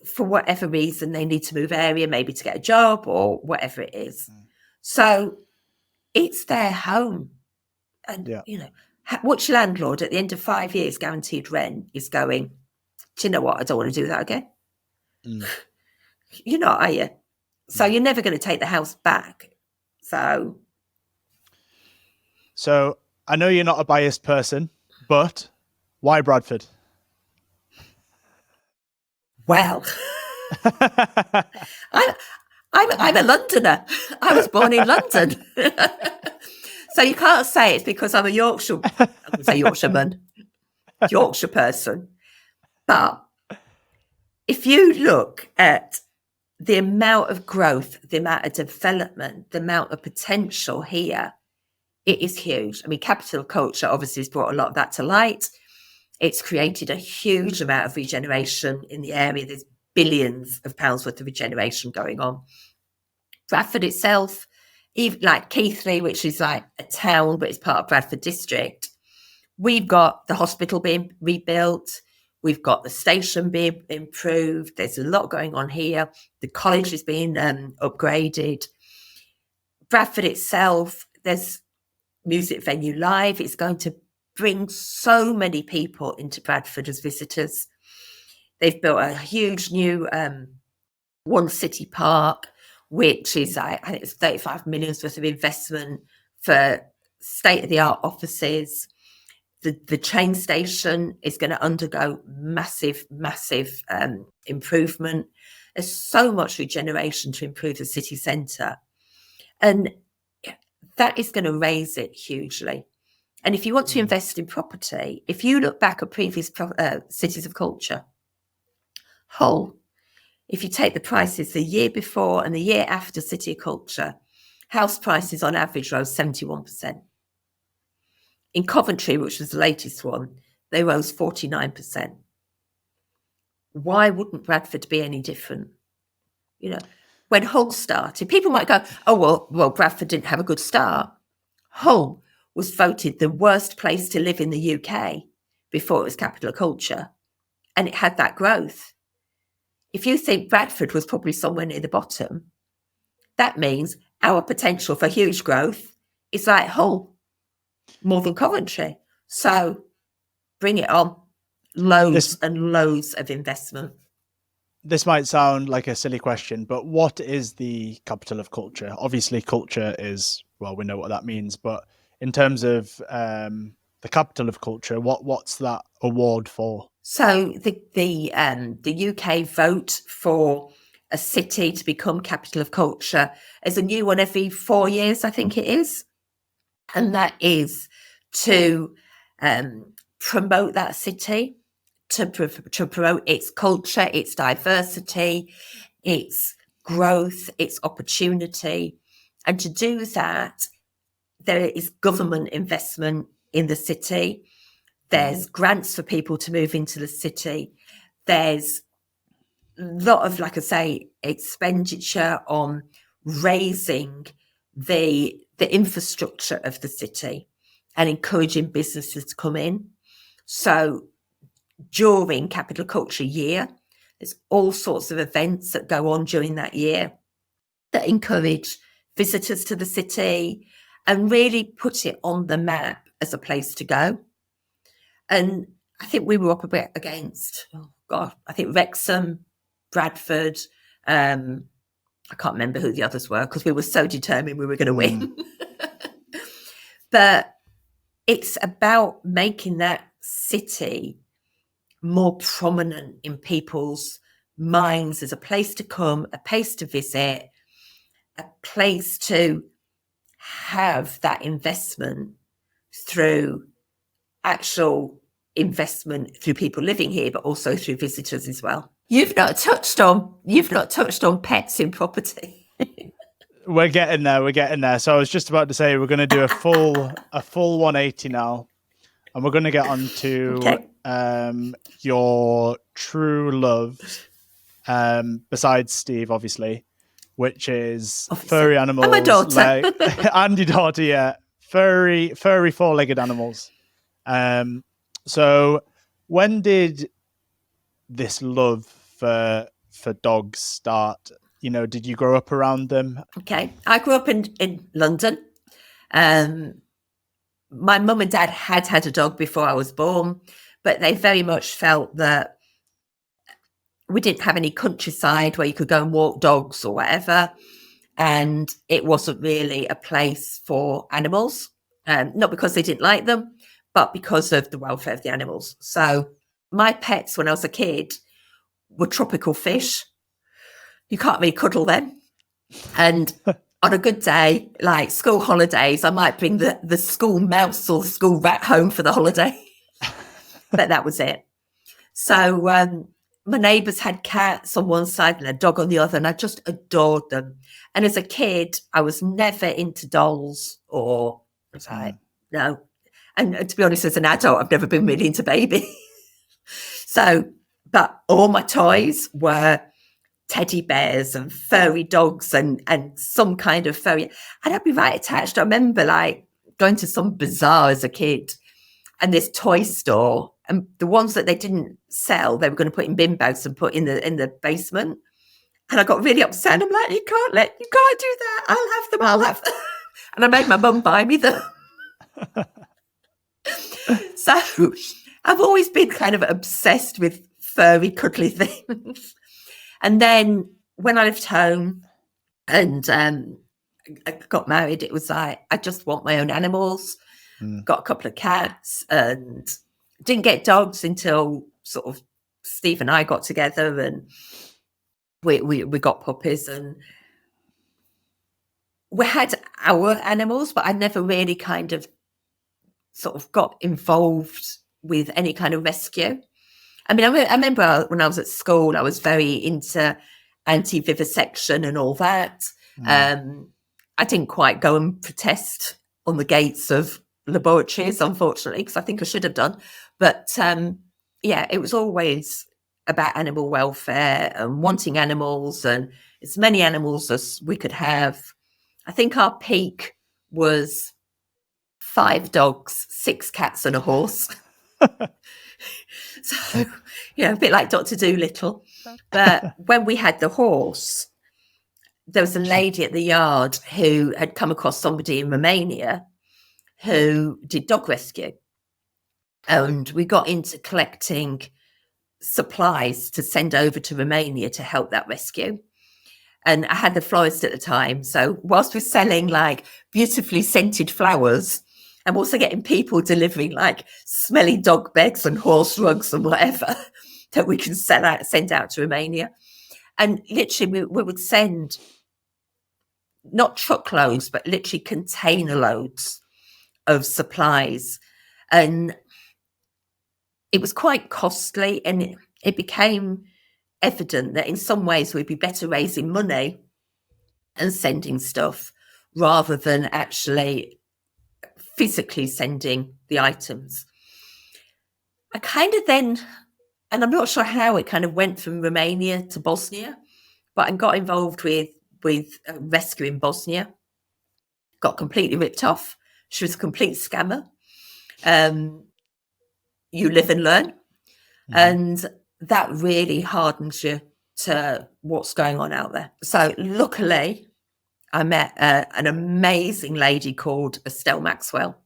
for whatever reason they need to move area, maybe to get a job or whatever it is. So it's their home. And, you know, which landlord at the end of 5 years guaranteed rent is going, do you know what? I don't want to do that again. You're not, are you? So you're never going to take the house back. So I know you're not a biased person, but why Bradford? Well, I'm a Londoner. I was born in London. So you can't say it's because I'm a Yorkshire person. But if you look at the amount of growth, the amount of development, the amount of potential here, it is huge. I mean, capital culture obviously has brought a lot of that to light. It's created a huge amount of regeneration in the area. There's billions of pounds worth of regeneration going on. Bradford itself, even like Keighley, which is like a town, but it's part of Bradford district. We've got the hospital being rebuilt. We've got the station being improved. There's a lot going on here. The college is being upgraded. Bradford itself, there's Music Venue Live. It's going to bring so many people into Bradford as visitors. They've built a huge new One City Park, which is, I think it's 35 million worth of investment for state-of-the-art offices. The train station is going to undergo massive improvement. There's so much regeneration to improve the city centre. And that is going to raise it hugely. And if you want to invest in property, if you look back at previous cities of culture, Hull, if you take the prices the year before and the year after City of Culture, house prices on average rose 71%. In Coventry, which was the latest one, they rose 49%. Why wouldn't Bradford be any different? You know, when Hull started, people might go, oh, well, Bradford didn't have a good start. Hull was voted the worst place to live in the UK before it was capital of culture. and it had that growth. If you think Bradford was probably somewhere near the bottom, that means our potential for huge growth is like Hull, more than Coventry. So bring it on. Loads and loads of investment. This might sound like a silly question, but what is the capital of culture? Obviously, culture is, well, we know what that means, but in terms of the capital of culture, what's that award for? So the UK vote for a city to become capital of culture is a new one every 4 years, I think it is. And that is to promote that city, to promote its culture, its diversity, its growth, its opportunity. And to do that, there is government investment in the city. There's grants for people to move into the city. There's a lot of, like I say, expenditure on raising the infrastructure of the city and encouraging businesses to come in. So during Capital Culture Year, there's all sorts of events that go on during that year that encourage visitors to the city and really put it on the map as a place to go. And I think we were up a bit against, I think Wrexham, Bradford, I can't remember who the others were because we were so determined we were going to win. But it's about making that city more prominent in people's minds as a place to come, a place to visit, a place to have that investment through actual investment through people living here, but also through visitors as well. You've not touched on pets in property. We're getting there. So I was just about to say we're going to do a full 180 now, and we're going to get on to your true love, besides Steve, obviously, which is furry animals. And my daughter. And your daughter, yeah. Furry four-legged animals. So when did this love for dogs start? You know, did you grow up around them? Okay. I grew up in London. My mum and dad had a dog before I was born, but they very much felt that we didn't have any countryside where you could go and walk dogs or whatever. And it wasn't really a place for animals, not because they didn't like them, but because of the welfare of the animals. So my pets when I was a kid were tropical fish. You can't really cuddle them. And on a good day, like school holidays, I might bring the school mouse or the school rat home for the holiday. But that was it. So my neighbours had cats on one side and a dog on the other, and I just adored them. And as a kid, I was never into dolls or no. And to be honest, as an adult, I've never been really into baby. So, but all my toys were teddy bears and furry dogs and some kind of furry. And I'd be right attached. I remember like going to some bazaar as a kid and this toy store, and the ones that they didn't sell, they were going to put in bin bags and put in the basement. And I got really upset. I'm like, you can't do that. I'll have them. And I made my mum buy me them. So I've always been kind of obsessed with furry, cuddly things. And then when I left home and I got married, it was like, I just want my own animals. Got a couple of cats and didn't get dogs until sort of Steve and I got together and we got puppies and we had our animals, but I never really kind of sort of got involved with any kind of rescue. I mean, I remember when I was at school, I was very into anti-vivisection and all that. I didn't quite go and protest on the gates of laboratories, unfortunately, because I think I should have done. But yeah, it was always about animal welfare and wanting animals and as many animals as we could have. I think our peak was 5 dogs, 6 cats and a horse. So, a bit like Dr. Dolittle. But when we had the horse, there was a lady at the yard who had come across somebody in Romania who did dog rescue. And we got into collecting supplies to send over to Romania to help that rescue. And I had the florist at the time. So whilst we're selling like beautifully scented flowers, I'm also getting people delivering like smelly dog beds and horse rugs and whatever that we can send out to Romania. And literally we would send not truckloads, but literally container loads of supplies. And it was quite costly, and it became evident that in some ways we'd be better raising money and sending stuff rather than actually physically sending the items. I kind of then, and I'm not sure how it kind of went from Romania to Bosnia, but I got involved with rescue in Bosnia. Got completely ripped off. She was a complete scammer. You live and learn. And that really hardens you to what's going on out there. So luckily, I met an amazing lady called Estelle Maxwell,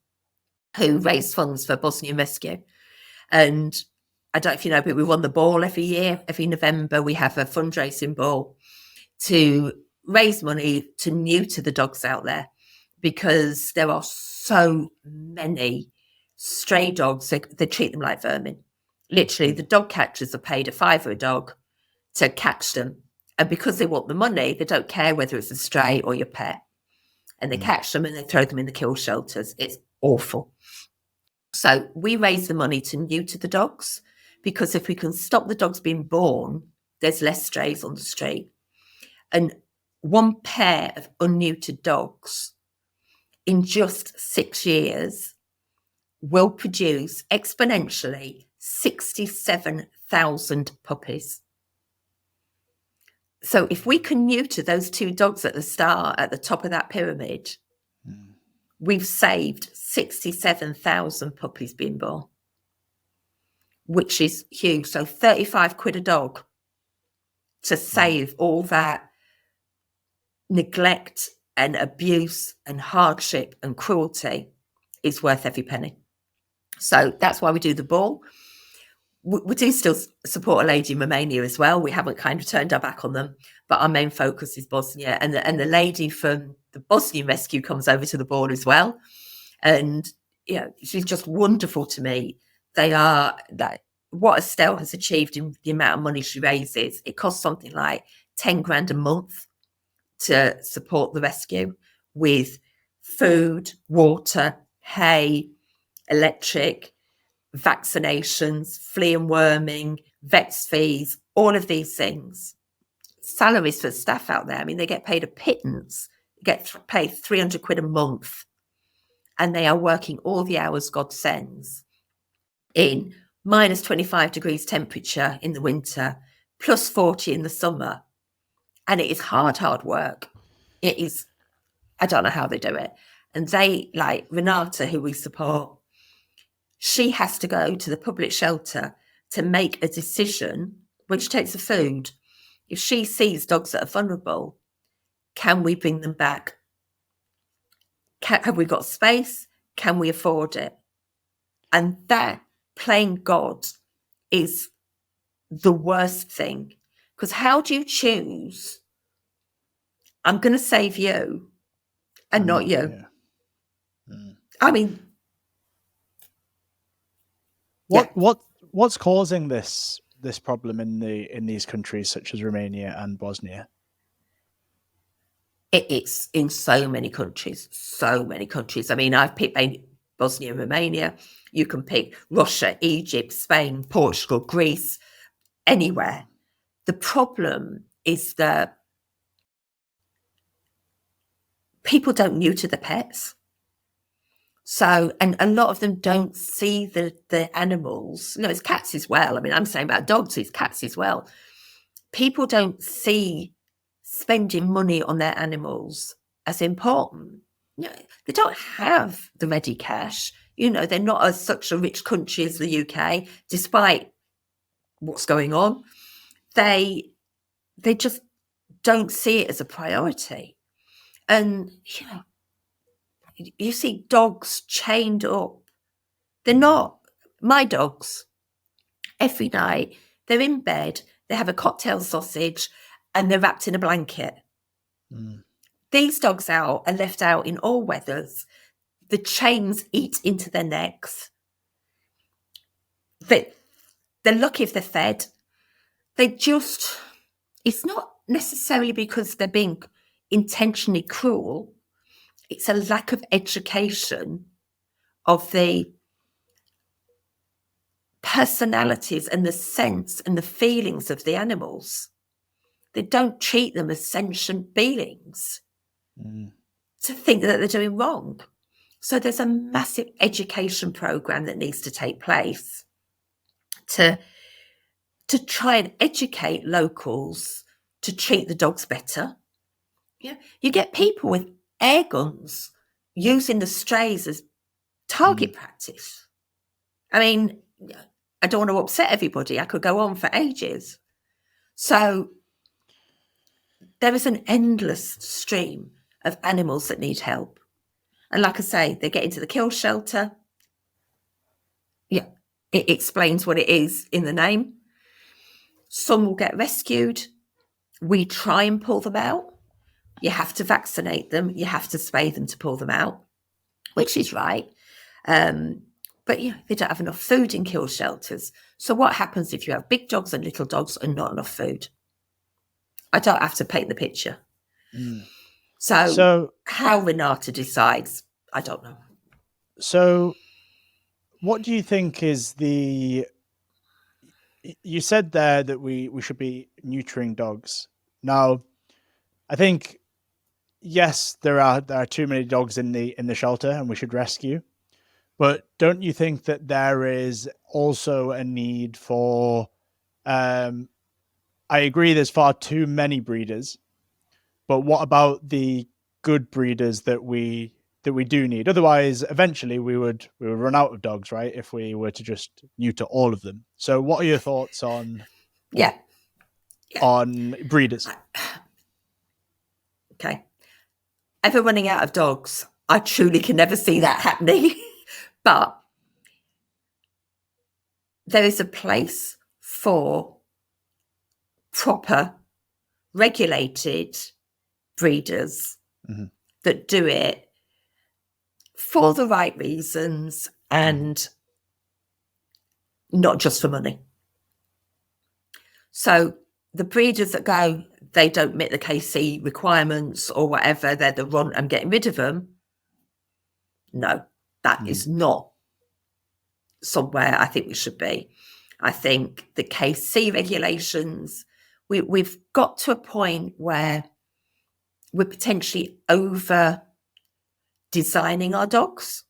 who raised funds for Bosnian Rescue. And I don't know if you know, but we won the ball every year. Every November, we have a fundraising ball to raise money to neuter the dogs out there, because there are so many stray dogs. They treat them like vermin. Literally, the dog catchers are paid £5 a dog to catch them. And because they want the money, they don't care whether it's a stray or your pet. And they catch them and they throw them in the kill shelters. It's awful. So we raise the money to neuter the dogs, because if we can stop the dogs being born, there's less strays on the street. And one pair of unneutered dogs in just 6 years will produce exponentially 67,000 puppies. So if we can neuter those 2 dogs at the start, at the top of that pyramid, we've saved 67,000 puppies being born, which is huge. So 35 quid a dog to save all that neglect and abuse and hardship and cruelty is worth every penny. So that's why we do the ball. We do still support a lady in Romania as well. We haven't kind of turned our back on them, but our main focus is Bosnia. And the lady from the Bosnian Rescue comes over to the ball as well. And, she's just wonderful to me. What Estelle has achieved in the amount of money she raises, it costs something like 10 grand a month to support the rescue with food, water, hay, electric, vaccinations, flea and worming, vets fees, all of these things. Salaries for staff out there, I mean, they get paid a pittance, get paid 300 quid a month, and they are working all the hours God sends in minus 25 degrees temperature in the winter, plus 40 in the summer. And it is hard work. It is, I don't know how they do it. And they, like Renata, who we support, she has to go to the public shelter to make a decision, which takes the food. If she sees dogs that are vulnerable, can we bring them back? Have we got space? Can we afford it? And that, playing God, is the worst thing. Because how do you choose, I'm going to save you and not you? Yeah. I mean... What's causing this problem in these countries such as Romania and Bosnia? It's in so many countries. I mean, I've picked Bosnia and Romania. You can pick Russia, Egypt, Spain, Portugal, Greece, anywhere. The problem is that people don't neuter the pets. So, and a lot of them don't see the animals. No, it's cats as well. I mean, I'm saying about dogs, it's cats as well. People don't see spending money on their animals as important. They don't have the ready cash. They're not such a rich country as the UK, despite what's going on. They just don't see it as a priority. And, you see dogs chained up. They're not my dogs. Every night they're in bed, they have a cocktail sausage and they're wrapped in a blanket. These dogs are left out in all weathers. The chains eat into their necks. They're lucky if they're fed. It's not necessarily because they're being intentionally cruel. It's a lack of education of the personalities and the sense and the feelings of the animals. They don't treat them as sentient beings to think that they're doing wrong. So there's a massive education program that needs to take place to try and educate locals to treat the dogs better. You get people with air guns using the strays as target practice. I mean, I don't want to upset everybody. I could go on for ages. So there is an endless stream of animals that need help. And like I say, they get into the kill shelter. Yeah, it explains what it is in the name. Some will get rescued. We try and pull them out. You have to vaccinate them. You have to spay them to pull them out, which is right. But they don't have enough food in kill shelters. So what happens if you have big dogs and little dogs and not enough food? I don't have to paint the picture. So how Renata decides, I don't know. So what do you think is you said there that we should be neutering dogs. Now, I think, yes, there are too many dogs in the shelter and we should rescue. But don't you think that there is also a need for, I agree there's far too many breeders, but what about the good breeders that we do need? Otherwise, eventually we would run out of dogs, right? If we were to just neuter all of them. So what are your thoughts on on breeders? Okay. Ever running out of dogs, I truly can never see that happening. But there is a place for proper, regulated breeders that do it for the right reasons and not just for money. So the breeders that go, they don't meet the KC requirements or whatever, they're the runt, I'm getting rid of them. No, that is not somewhere I think we should be. I think the KC regulations, we've got to a point where we're potentially over designing our dogs.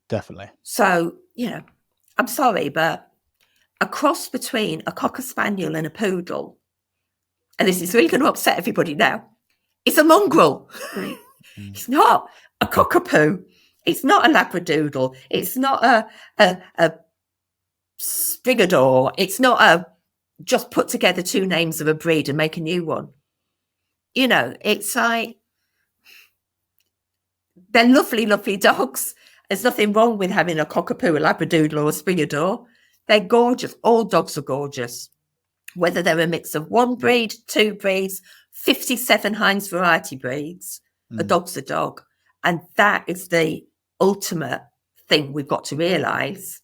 Definitely. So, I'm sorry, but a cross between a Cocker Spaniel and a Poodle, and this is really going to upset everybody now, it's a mongrel. It's not a Cockapoo. It's not a Labradoodle. It's not a Sprigador. It's not a just put together two names of a breed and make a new one. It's like, they're lovely, lovely dogs. There's nothing wrong with having a Cockapoo, a Labradoodle or a Sprigador. They're gorgeous. All dogs are gorgeous. Whether they're a mix of one breed, two breeds, 57 Heinz variety breeds, a dog's a dog. And that is the ultimate thing we've got to realise.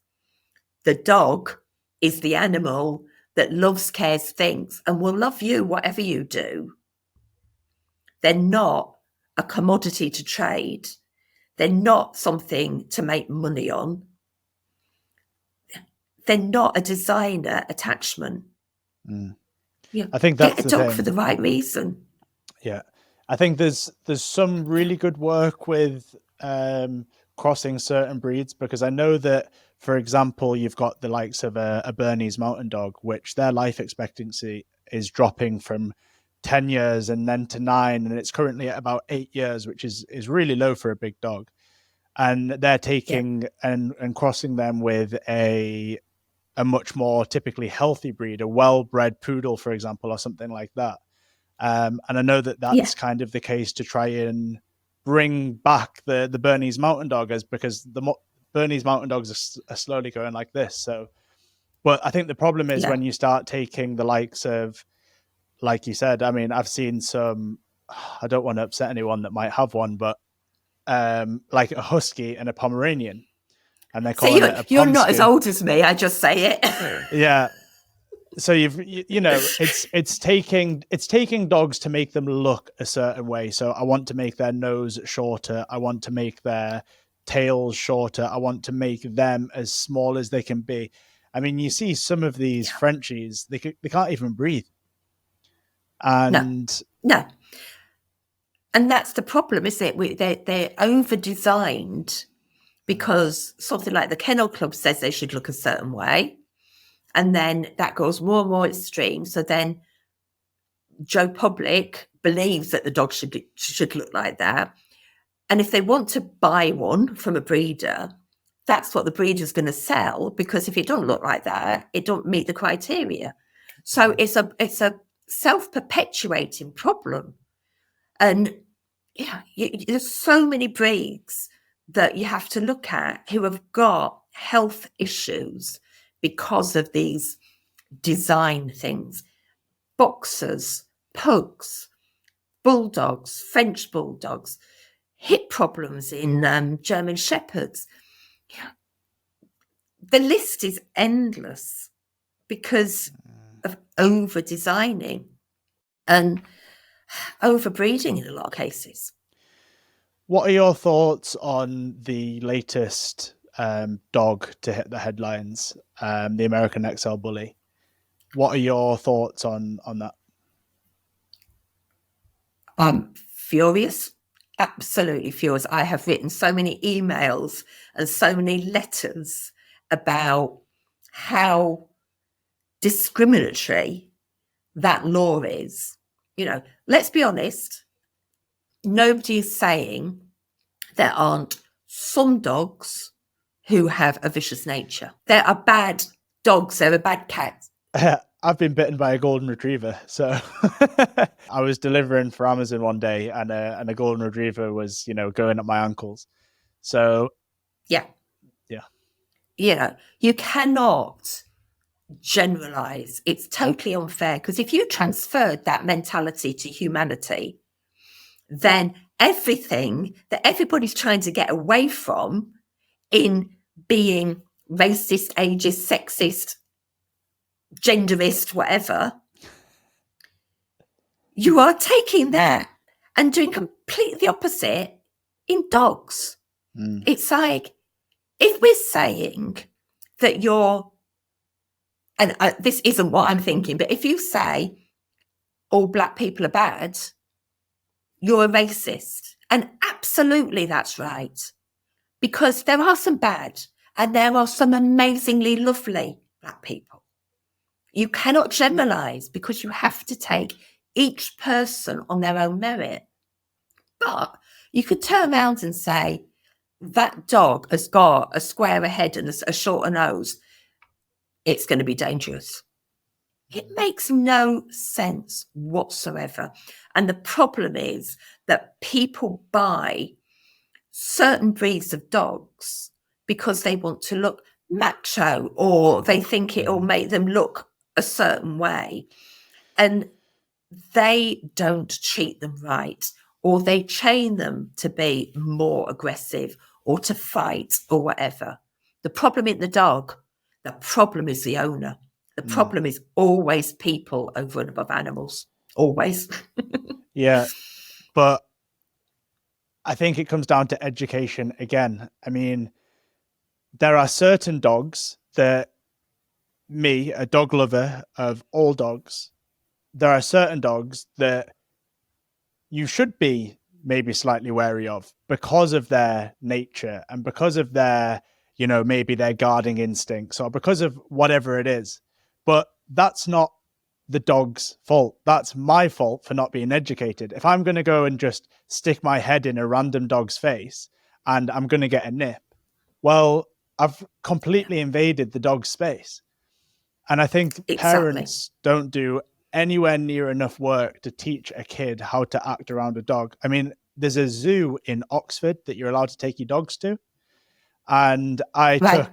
The dog is the animal that loves, cares, thinks, and will love you whatever you do. They're not a commodity to trade. They're not something to make money on. They're not a designer attachment. I think that's get a dog for the right reason. Yeah, I think there's some really good work with crossing certain breeds, because I know that, for example, you've got the likes of a Bernese Mountain Dog, which their life expectancy is dropping from 10 years and then to 9, and it's currently at about 8 years, which is really low for a big dog. and they're taking and crossing them with a much more typically healthy breed, a well-bred poodle, for example, or something like that. And I know that that's kind of the case to try and bring back the Bernese Mountain Dog, because the Bernese Mountain Dogs are slowly going like this. So, but I think the problem is when you start taking the likes of, like you said, I mean, I've seen some, I don't want to upset anyone that might have one, but like a Husky and a Pomeranian. And they're calling it a you're not as old as me. I just say it. Yeah. So it's taking dogs to make them look a certain way. So I want to make their nose shorter. I want to make their tails shorter. I want to make them as small as they can be. I mean, you see some of these Frenchies, they can't even breathe. And no. And that's the problem, isn't it? They're over-designed because something like the Kennel Club says they should look a certain way. And then that goes more and more extreme. So then Joe Public believes that the dog should look like that. And if they want to buy one from a breeder, that's what the breeder's going to sell, because if it don't look like that, it don't meet the criteria. So it's a self-perpetuating problem. And there's so many breeds that you have to look at who have got health issues because of these design things. Boxers, pugs, bulldogs, French bulldogs, hip problems in German shepherds. The list is endless because of over-designing and overbreeding in a lot of cases. What are your thoughts on the latest dog to hit the headlines, the American XL Bully? What are your thoughts on that? I'm furious, absolutely furious. I have written so many emails and so many letters about how discriminatory that law is. Let's be honest, nobody is saying there aren't some dogs who have a vicious nature. There are bad dogs, there are bad cats. I've been bitten by a golden retriever. So I was delivering for Amazon one day and a golden retriever was, going up my ankles. So yeah. You cannot generalize. It's totally unfair, because if you transferred that mentality to humanity, then everything that everybody's trying to get away from in being racist, ageist, sexist, genderist, whatever, you are taking that and doing completely the opposite in dogs. It's like, if we're saying that you're, and this isn't what I'm thinking, but if you say all black people are bad, you're a racist. And absolutely that's right. Because there are some bad and there are some amazingly lovely black people. You cannot generalize, because you have to take each person on their own merit. But you could turn around and say, that dog has got a squarer head and a shorter nose. It's going to be dangerous. It makes no sense whatsoever. And the problem is that people buy certain breeds of dogs because they want to look macho, or they think it will make them look a certain way. And they don't treat them right, or they train them to be more aggressive or to fight or whatever. The problem isn't the dog. The problem is the owner. The problem is always people over and above animals. Always. Yeah. But I think it comes down to education again. I mean, there are certain dogs that me, a dog lover of all dogs, there are certain dogs that you should be maybe slightly wary of because of their nature and because of their, maybe their guarding instincts or because of whatever it is. But that's not the dog's fault. That's my fault for not being educated. If I'm going to go and just stick my head in a random dog's face, and I'm going to get a nip. Well, I've completely invaded the dog's space. And I think parents don't do anywhere near enough work to teach a kid how to act around a dog. I mean, there's a zoo in Oxford that you're allowed to take your dogs to. And I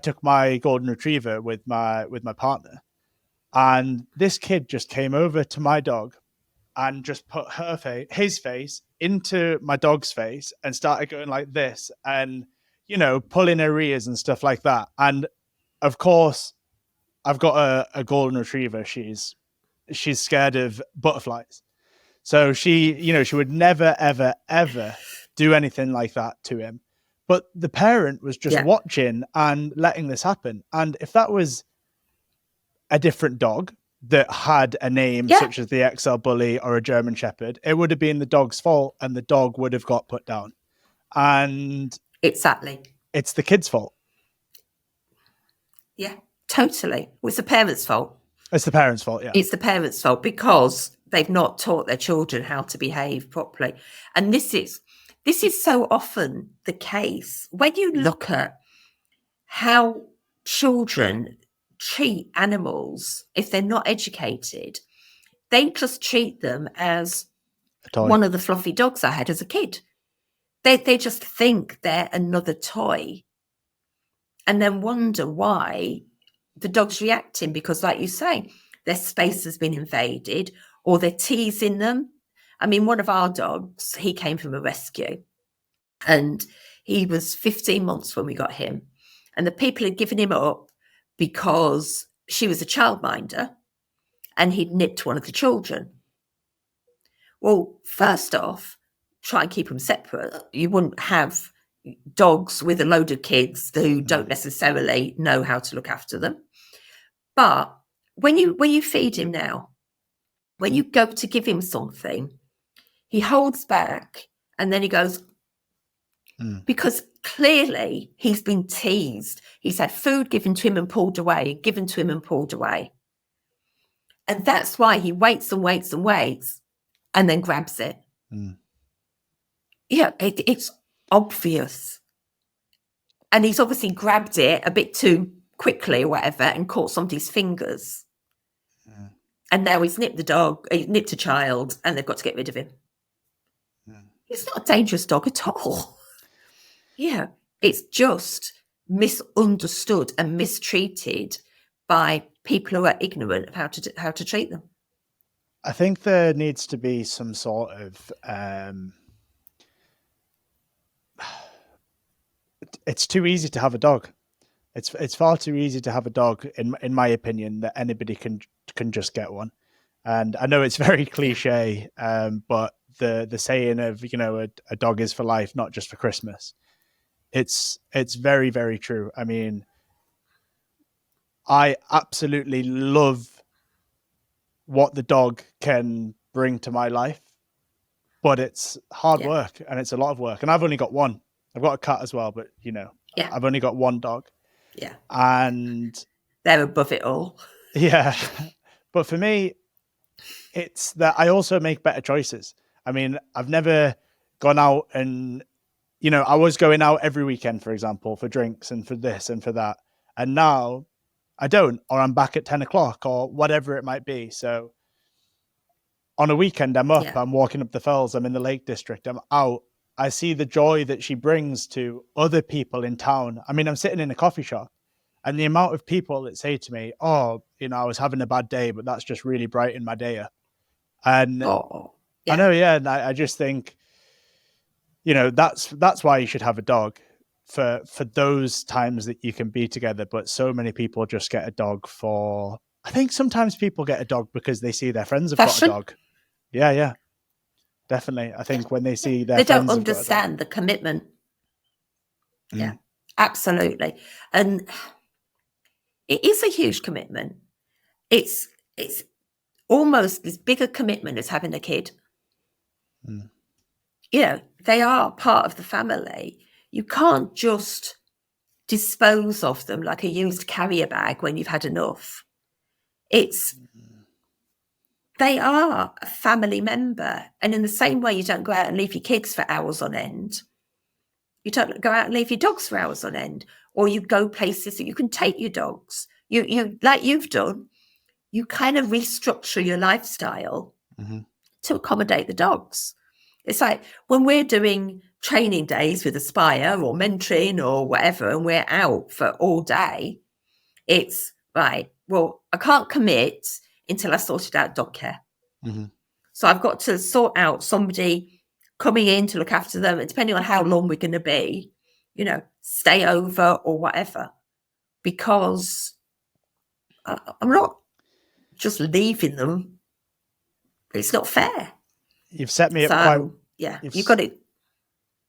took my golden retriever with my partner. And this kid just came over to my dog and just put his face into my dog's face and started going like this and, pulling her ears and stuff like that. And of course, I've got a golden retriever. She's scared of butterflies. So she would never, ever, ever do anything like that to him. But the parent was just watching and letting this happen. And if that was a different dog that had a name such as the XL Bully or a German Shepherd, it would have been the dog's fault and the dog would have got put down. And it's the kid's fault. Yeah, totally. Well, it's the parents' fault. It's the parents' fault, yeah. It's the parents' fault because they've not taught their children how to behave properly. And this is so often the case when you look at how children treat animals. If they're not educated, they just treat them as one of the fluffy dogs I had as a kid. They just think they're another toy and then wonder why the dog's reacting, because like you say, their space has been invaded or they're teasing them. I mean, one of our dogs, he came from a rescue and he was 15 months when we got him. And the people had given him up because she was a childminder and he'd nipped one of the children. Well, first off, try and keep them separate. You wouldn't have dogs with a load of kids who don't necessarily know how to look after them. But when you feed him now, when you go to give him something, he holds back and then he goes, because clearly he's been teased. He's had food given to him and pulled away, given to him and pulled away. And that's why he waits and waits and waits and then grabs it. Yeah, it's obvious. And he's obviously grabbed it a bit too quickly or whatever and caught somebody's fingers. And now he's nipped a child and they've got to get rid of him. It's not a dangerous dog at all. Yeah, it's just misunderstood and mistreated by people who are ignorant of how to treat them. I think there needs to be some sort of it's too easy to have a dog. It's far too easy to have a dog, in my opinion, that anybody can just get one. And I know it's very cliche, but the saying of a dog is for life, not just for Christmas. It's very, very true. I mean, I absolutely love what the dog can bring to my life, but it's hard work and it's a lot of work. And I've only got one. I've got a cat as well, but I've only got one dog. Yeah. And they're above it all. Yeah. But for me, it's that I also make better choices. I mean, I've never gone out and, I was going out every weekend, for example, for drinks and for this and for that. And now I don't, or I'm back at 10 o'clock or whatever it might be. So on a weekend, I'm up, I'm walking up the Fells, I'm in the Lake District, I'm out. I see the joy that she brings to other people in town. I mean, I'm sitting in a coffee shop and the amount of people that say to me, I was having a bad day, but that's just really brightened my day up. And I know, and I just think, that's why you should have a dog for those times that you can be together. But so many people just get a dog I think sometimes people get a dog because they see their friends have got a dog. Yeah. Definitely. I think when they see their friends they don't understand the commitment. Yeah, absolutely. And it is a huge commitment. It's almost as big a commitment as having a kid. They are part of the family. You can't just dispose of them like a used carrier bag when you've had enough. They are a family member. And in the same way you don't go out and leave your kids for hours on end, You don't go out and leave your dogs for hours on end, or you go places that you can take your dogs. You like you've done, you kind of restructure your lifestyle to accommodate the dogs. It's like when we're doing training days with Aspire or mentoring or whatever, and we're out for all day, it's right. Well, I can't commit until I sorted out dog care. So I've got to sort out somebody coming in to look after them, and depending on how long we're going to be, stay over or whatever, because I'm not just leaving them. It's not fair. You've set me up quite. Yeah, you've got it.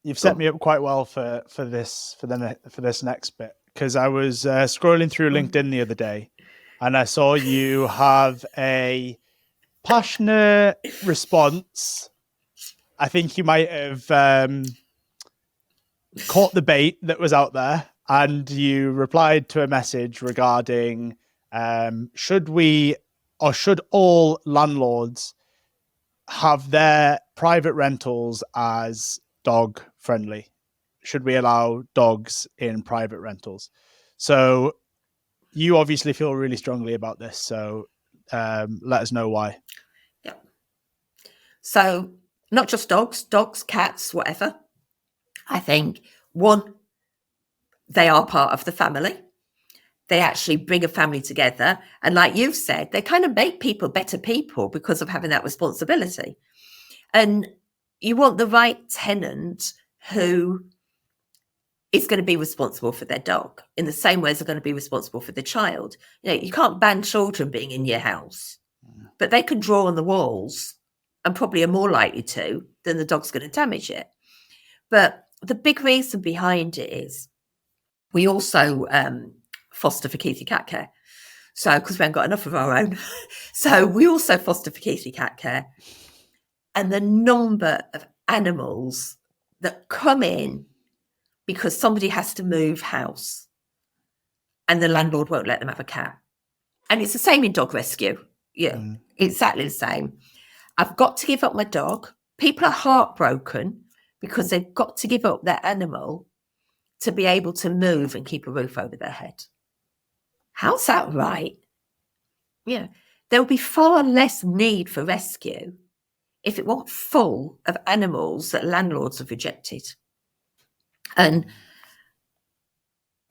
You've set me up quite well for this next bit, because I was scrolling through LinkedIn the other day, and I saw you have a passionate response. I think you might have caught the bait that was out there, and you replied to a message regarding should all landlords have their private rentals as dog friendly? Should we allow dogs in private rentals? So you obviously feel really strongly about this. So let us know why. Yeah. So not just dogs, cats, whatever. I think, one, they are part of the family. They actually bring a family together. And like you've said, they kind of make people better people because of having that responsibility. And you want the right tenant who is going to be responsible for their dog in the same way as they're going to be responsible for the child. You can't ban children being in your house, but they can draw on the walls and probably are more likely to than the dog's going to damage it. But the big reason behind it is we also foster for Keithy Cat Care. So, because we haven't got enough of our own. So we also foster for Keithy Cat Care. And the number of animals that come in because somebody has to move house and the landlord won't let them have a cat. And it's the same in dog rescue. Yeah, exactly the same. I've got to give up my dog. People are heartbroken because they've got to give up their animal to be able to move and keep a roof over their head. How's that right? Yeah, there will be far less need for rescue if it weren't full of animals that landlords have rejected. And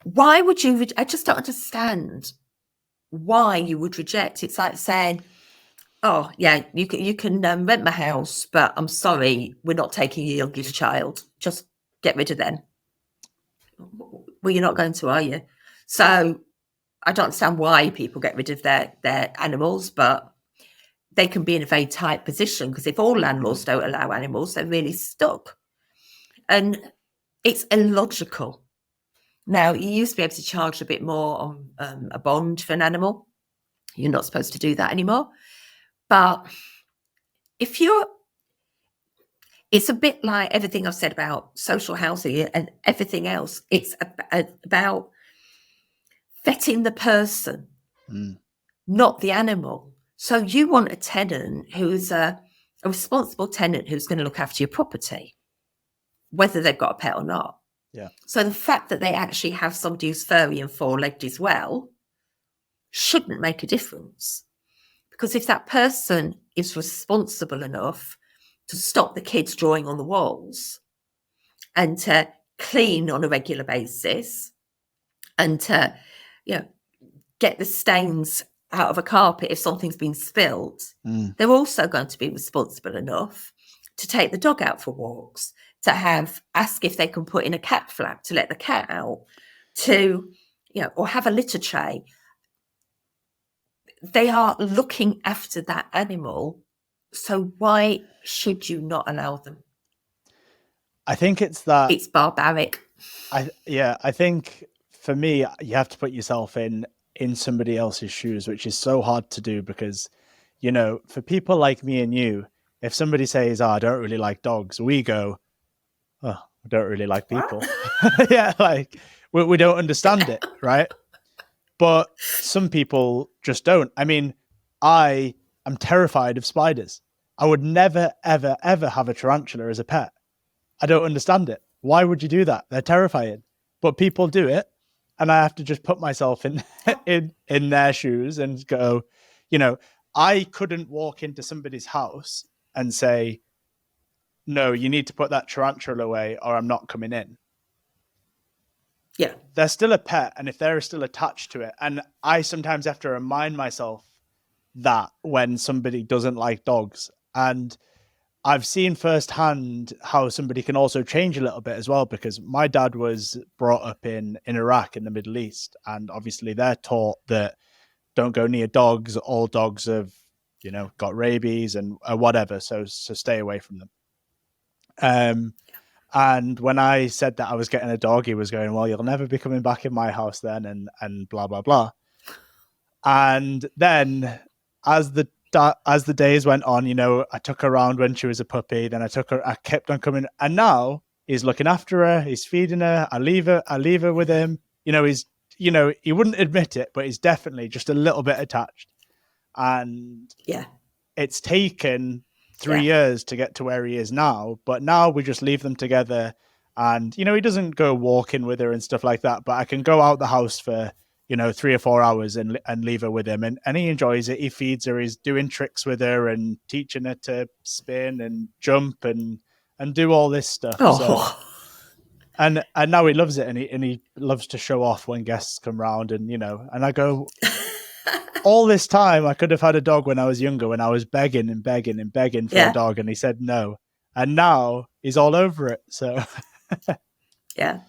why would you? I just don't understand why you would reject. It's like saying, "Oh, yeah, you can rent my house, but I'm sorry, we're not taking your youngest child. Just get rid of them." Well, you're not going to, are you? So I don't understand why people get rid of their animals, but they can be in a very tight position because if all landlords don't allow animals, they're really stuck. And it's illogical. Now, you used to be able to charge a bit more on a bond for an animal. You're not supposed to do that anymore. But it's a bit like everything I've said about social housing and everything else. It's about vetting the person, not the animal. So you want a tenant who's a responsible tenant who's going to look after your property, whether they've got a pet or not. Yeah. So the fact that they actually have somebody who's furry and four-legged as well shouldn't make a difference. Because if that person is responsible enough to stop the kids drawing on the walls and to clean on a regular basis and to, get the stains out of a carpet if something's been spilt, they're also going to be responsible enough to take the dog out for walks, to ask if they can put in a cat flap to let the cat out, or have a litter tray. They are looking after that animal. So why should you not allow them? I think it's barbaric. I think for me, you have to put yourself in somebody else's shoes, which is so hard to do because, for people like me and you, if somebody says, "Oh, I don't really like dogs," we go, "Oh, I don't really like people." Yeah, like we don't understand it, right? But some people just don't. I mean, I am terrified of spiders. I would never, ever, ever have a tarantula as a pet. I don't understand it. Why would you do that? They're terrifying. But people do it. And I have to just put myself in in their shoes and go, I couldn't walk into somebody's house and say, no, you need to put that tarantula away or I'm not coming in. Yeah. They're still a pet. And if they're still attached to it, and I sometimes have to remind myself that when somebody doesn't like dogs. And I've seen firsthand how somebody can also change a little bit as well, because my dad was brought up in Iraq in the Middle East. And obviously they're taught that don't go near dogs. All dogs have, got rabies and whatever. So stay away from them. And when I said that I was getting a dog, he was going, well, you'll never be coming back in my house then, and blah, blah, blah. And then as the days went on, I took her around when she was a puppy. Then I kept on coming. And now he's looking after her. He's feeding her. I leave her with him. He wouldn't admit it, but he's definitely just a little bit attached. And yeah, it's taken 3 years to get to where he is now, but now we just leave them together. And, he doesn't go walking with her and stuff like that, but I can go out the house for, 3 or 4 hours and leave her with him. And he enjoys it. He feeds her. He's doing tricks with her and teaching her to spin and jump and do all this stuff. Oh. So, and now he loves it. And he loves to show off when guests come round and I go, all this time I could have had a dog when I was younger, when I was begging and begging and begging for a dog. And he said no. And now he's all over it. So, yeah.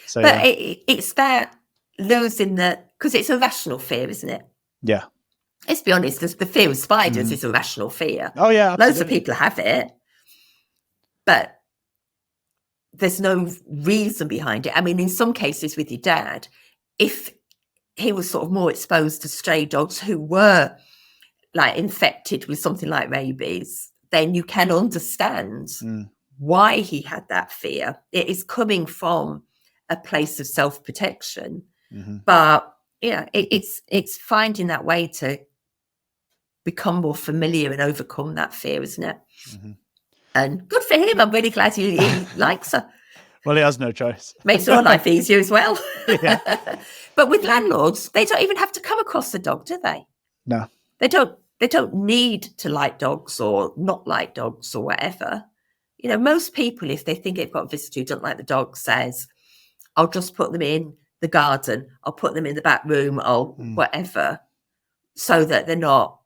So, but it's that losing because it's a rational fear, isn't it? Yeah. Let's be honest, the fear of spiders is a rational fear. Oh, yeah. Absolutely. Loads of people have it, but there's no reason behind it. I mean, in some cases with your dad, if he was sort of more exposed to stray dogs who were like infected with something like rabies, then you can understand why he had that fear. It is coming from a place of self-protection. Mm-hmm. But it's finding that way to become more familiar and overcome that fear, isn't it? Mm-hmm. And good for him. I'm really glad he likes her. Well, he has no choice. Makes our life easier as well. Yeah. But with landlords, they don't even have to come across the dog, do they? No. They don't need to like dogs or not like dogs or whatever. Most people, if they think they've got a visitor who doesn't like the dog, says, I'll just put them in the garden. I'll put them in the back room or whatever, so that they're not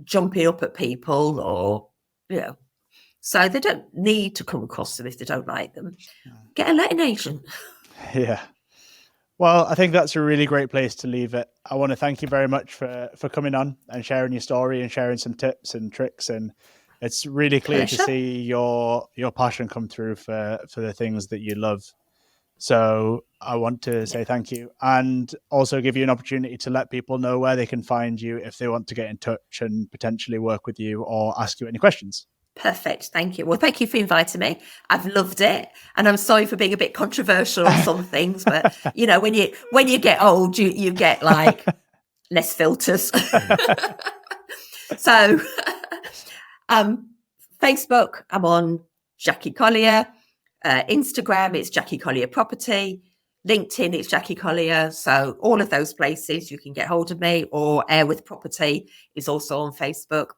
jumping up at people or, So they don't need to come across them if they don't like them. Get a letting agent. Yeah. Well, I think that's a really great place to leave it. I want to thank you very much for coming on and sharing your story and sharing some tips and tricks. And it's really clear to see your passion come through for the things that you love. So I want to say thank you and also give you an opportunity to let people know where they can find you if they want to get in touch and potentially work with you or ask you any questions. Perfect. Thank you. Well, thank you for inviting me. I've loved it. And I'm sorry for being a bit controversial on some things, but when you get old, you get like less filters. So Facebook, I'm on Jackie Collier. Instagram, it's Jackie Collier Property. LinkedIn, it's Jackie Collier. So all of those places you can get hold of me, or Air with Property is also on Facebook.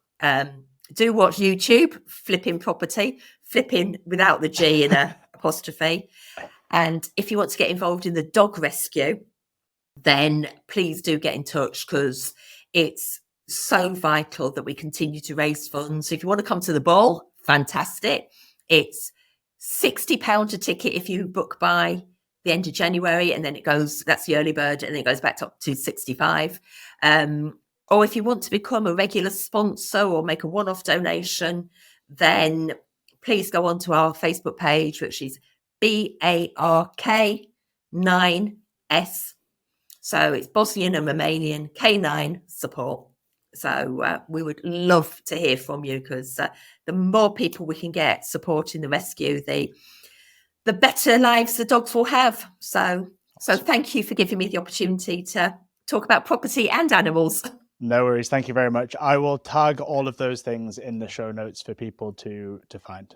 Do watch YouTube, Flipping Property, flipping without the G in a apostrophe. And if you want to get involved in the dog rescue, then please do get in touch, because it's so vital that we continue to raise funds. So if you want to come to the ball, fantastic. It's £60 a ticket if you book by the end of January, and then it goes, that's the early bird, and then it goes back up to 65. Or if you want to become a regular sponsor or make a one-off donation, then please go onto our Facebook page, which is BARK9S. So it's Bosnian and Romanian K9 support. So we would love to hear from you, because the more people we can get supporting the rescue, the better lives the dogs will have. So thank you for giving me the opportunity to talk about property and animals. No worries. Thank you very much. I will tag all of those things in the show notes for people to find.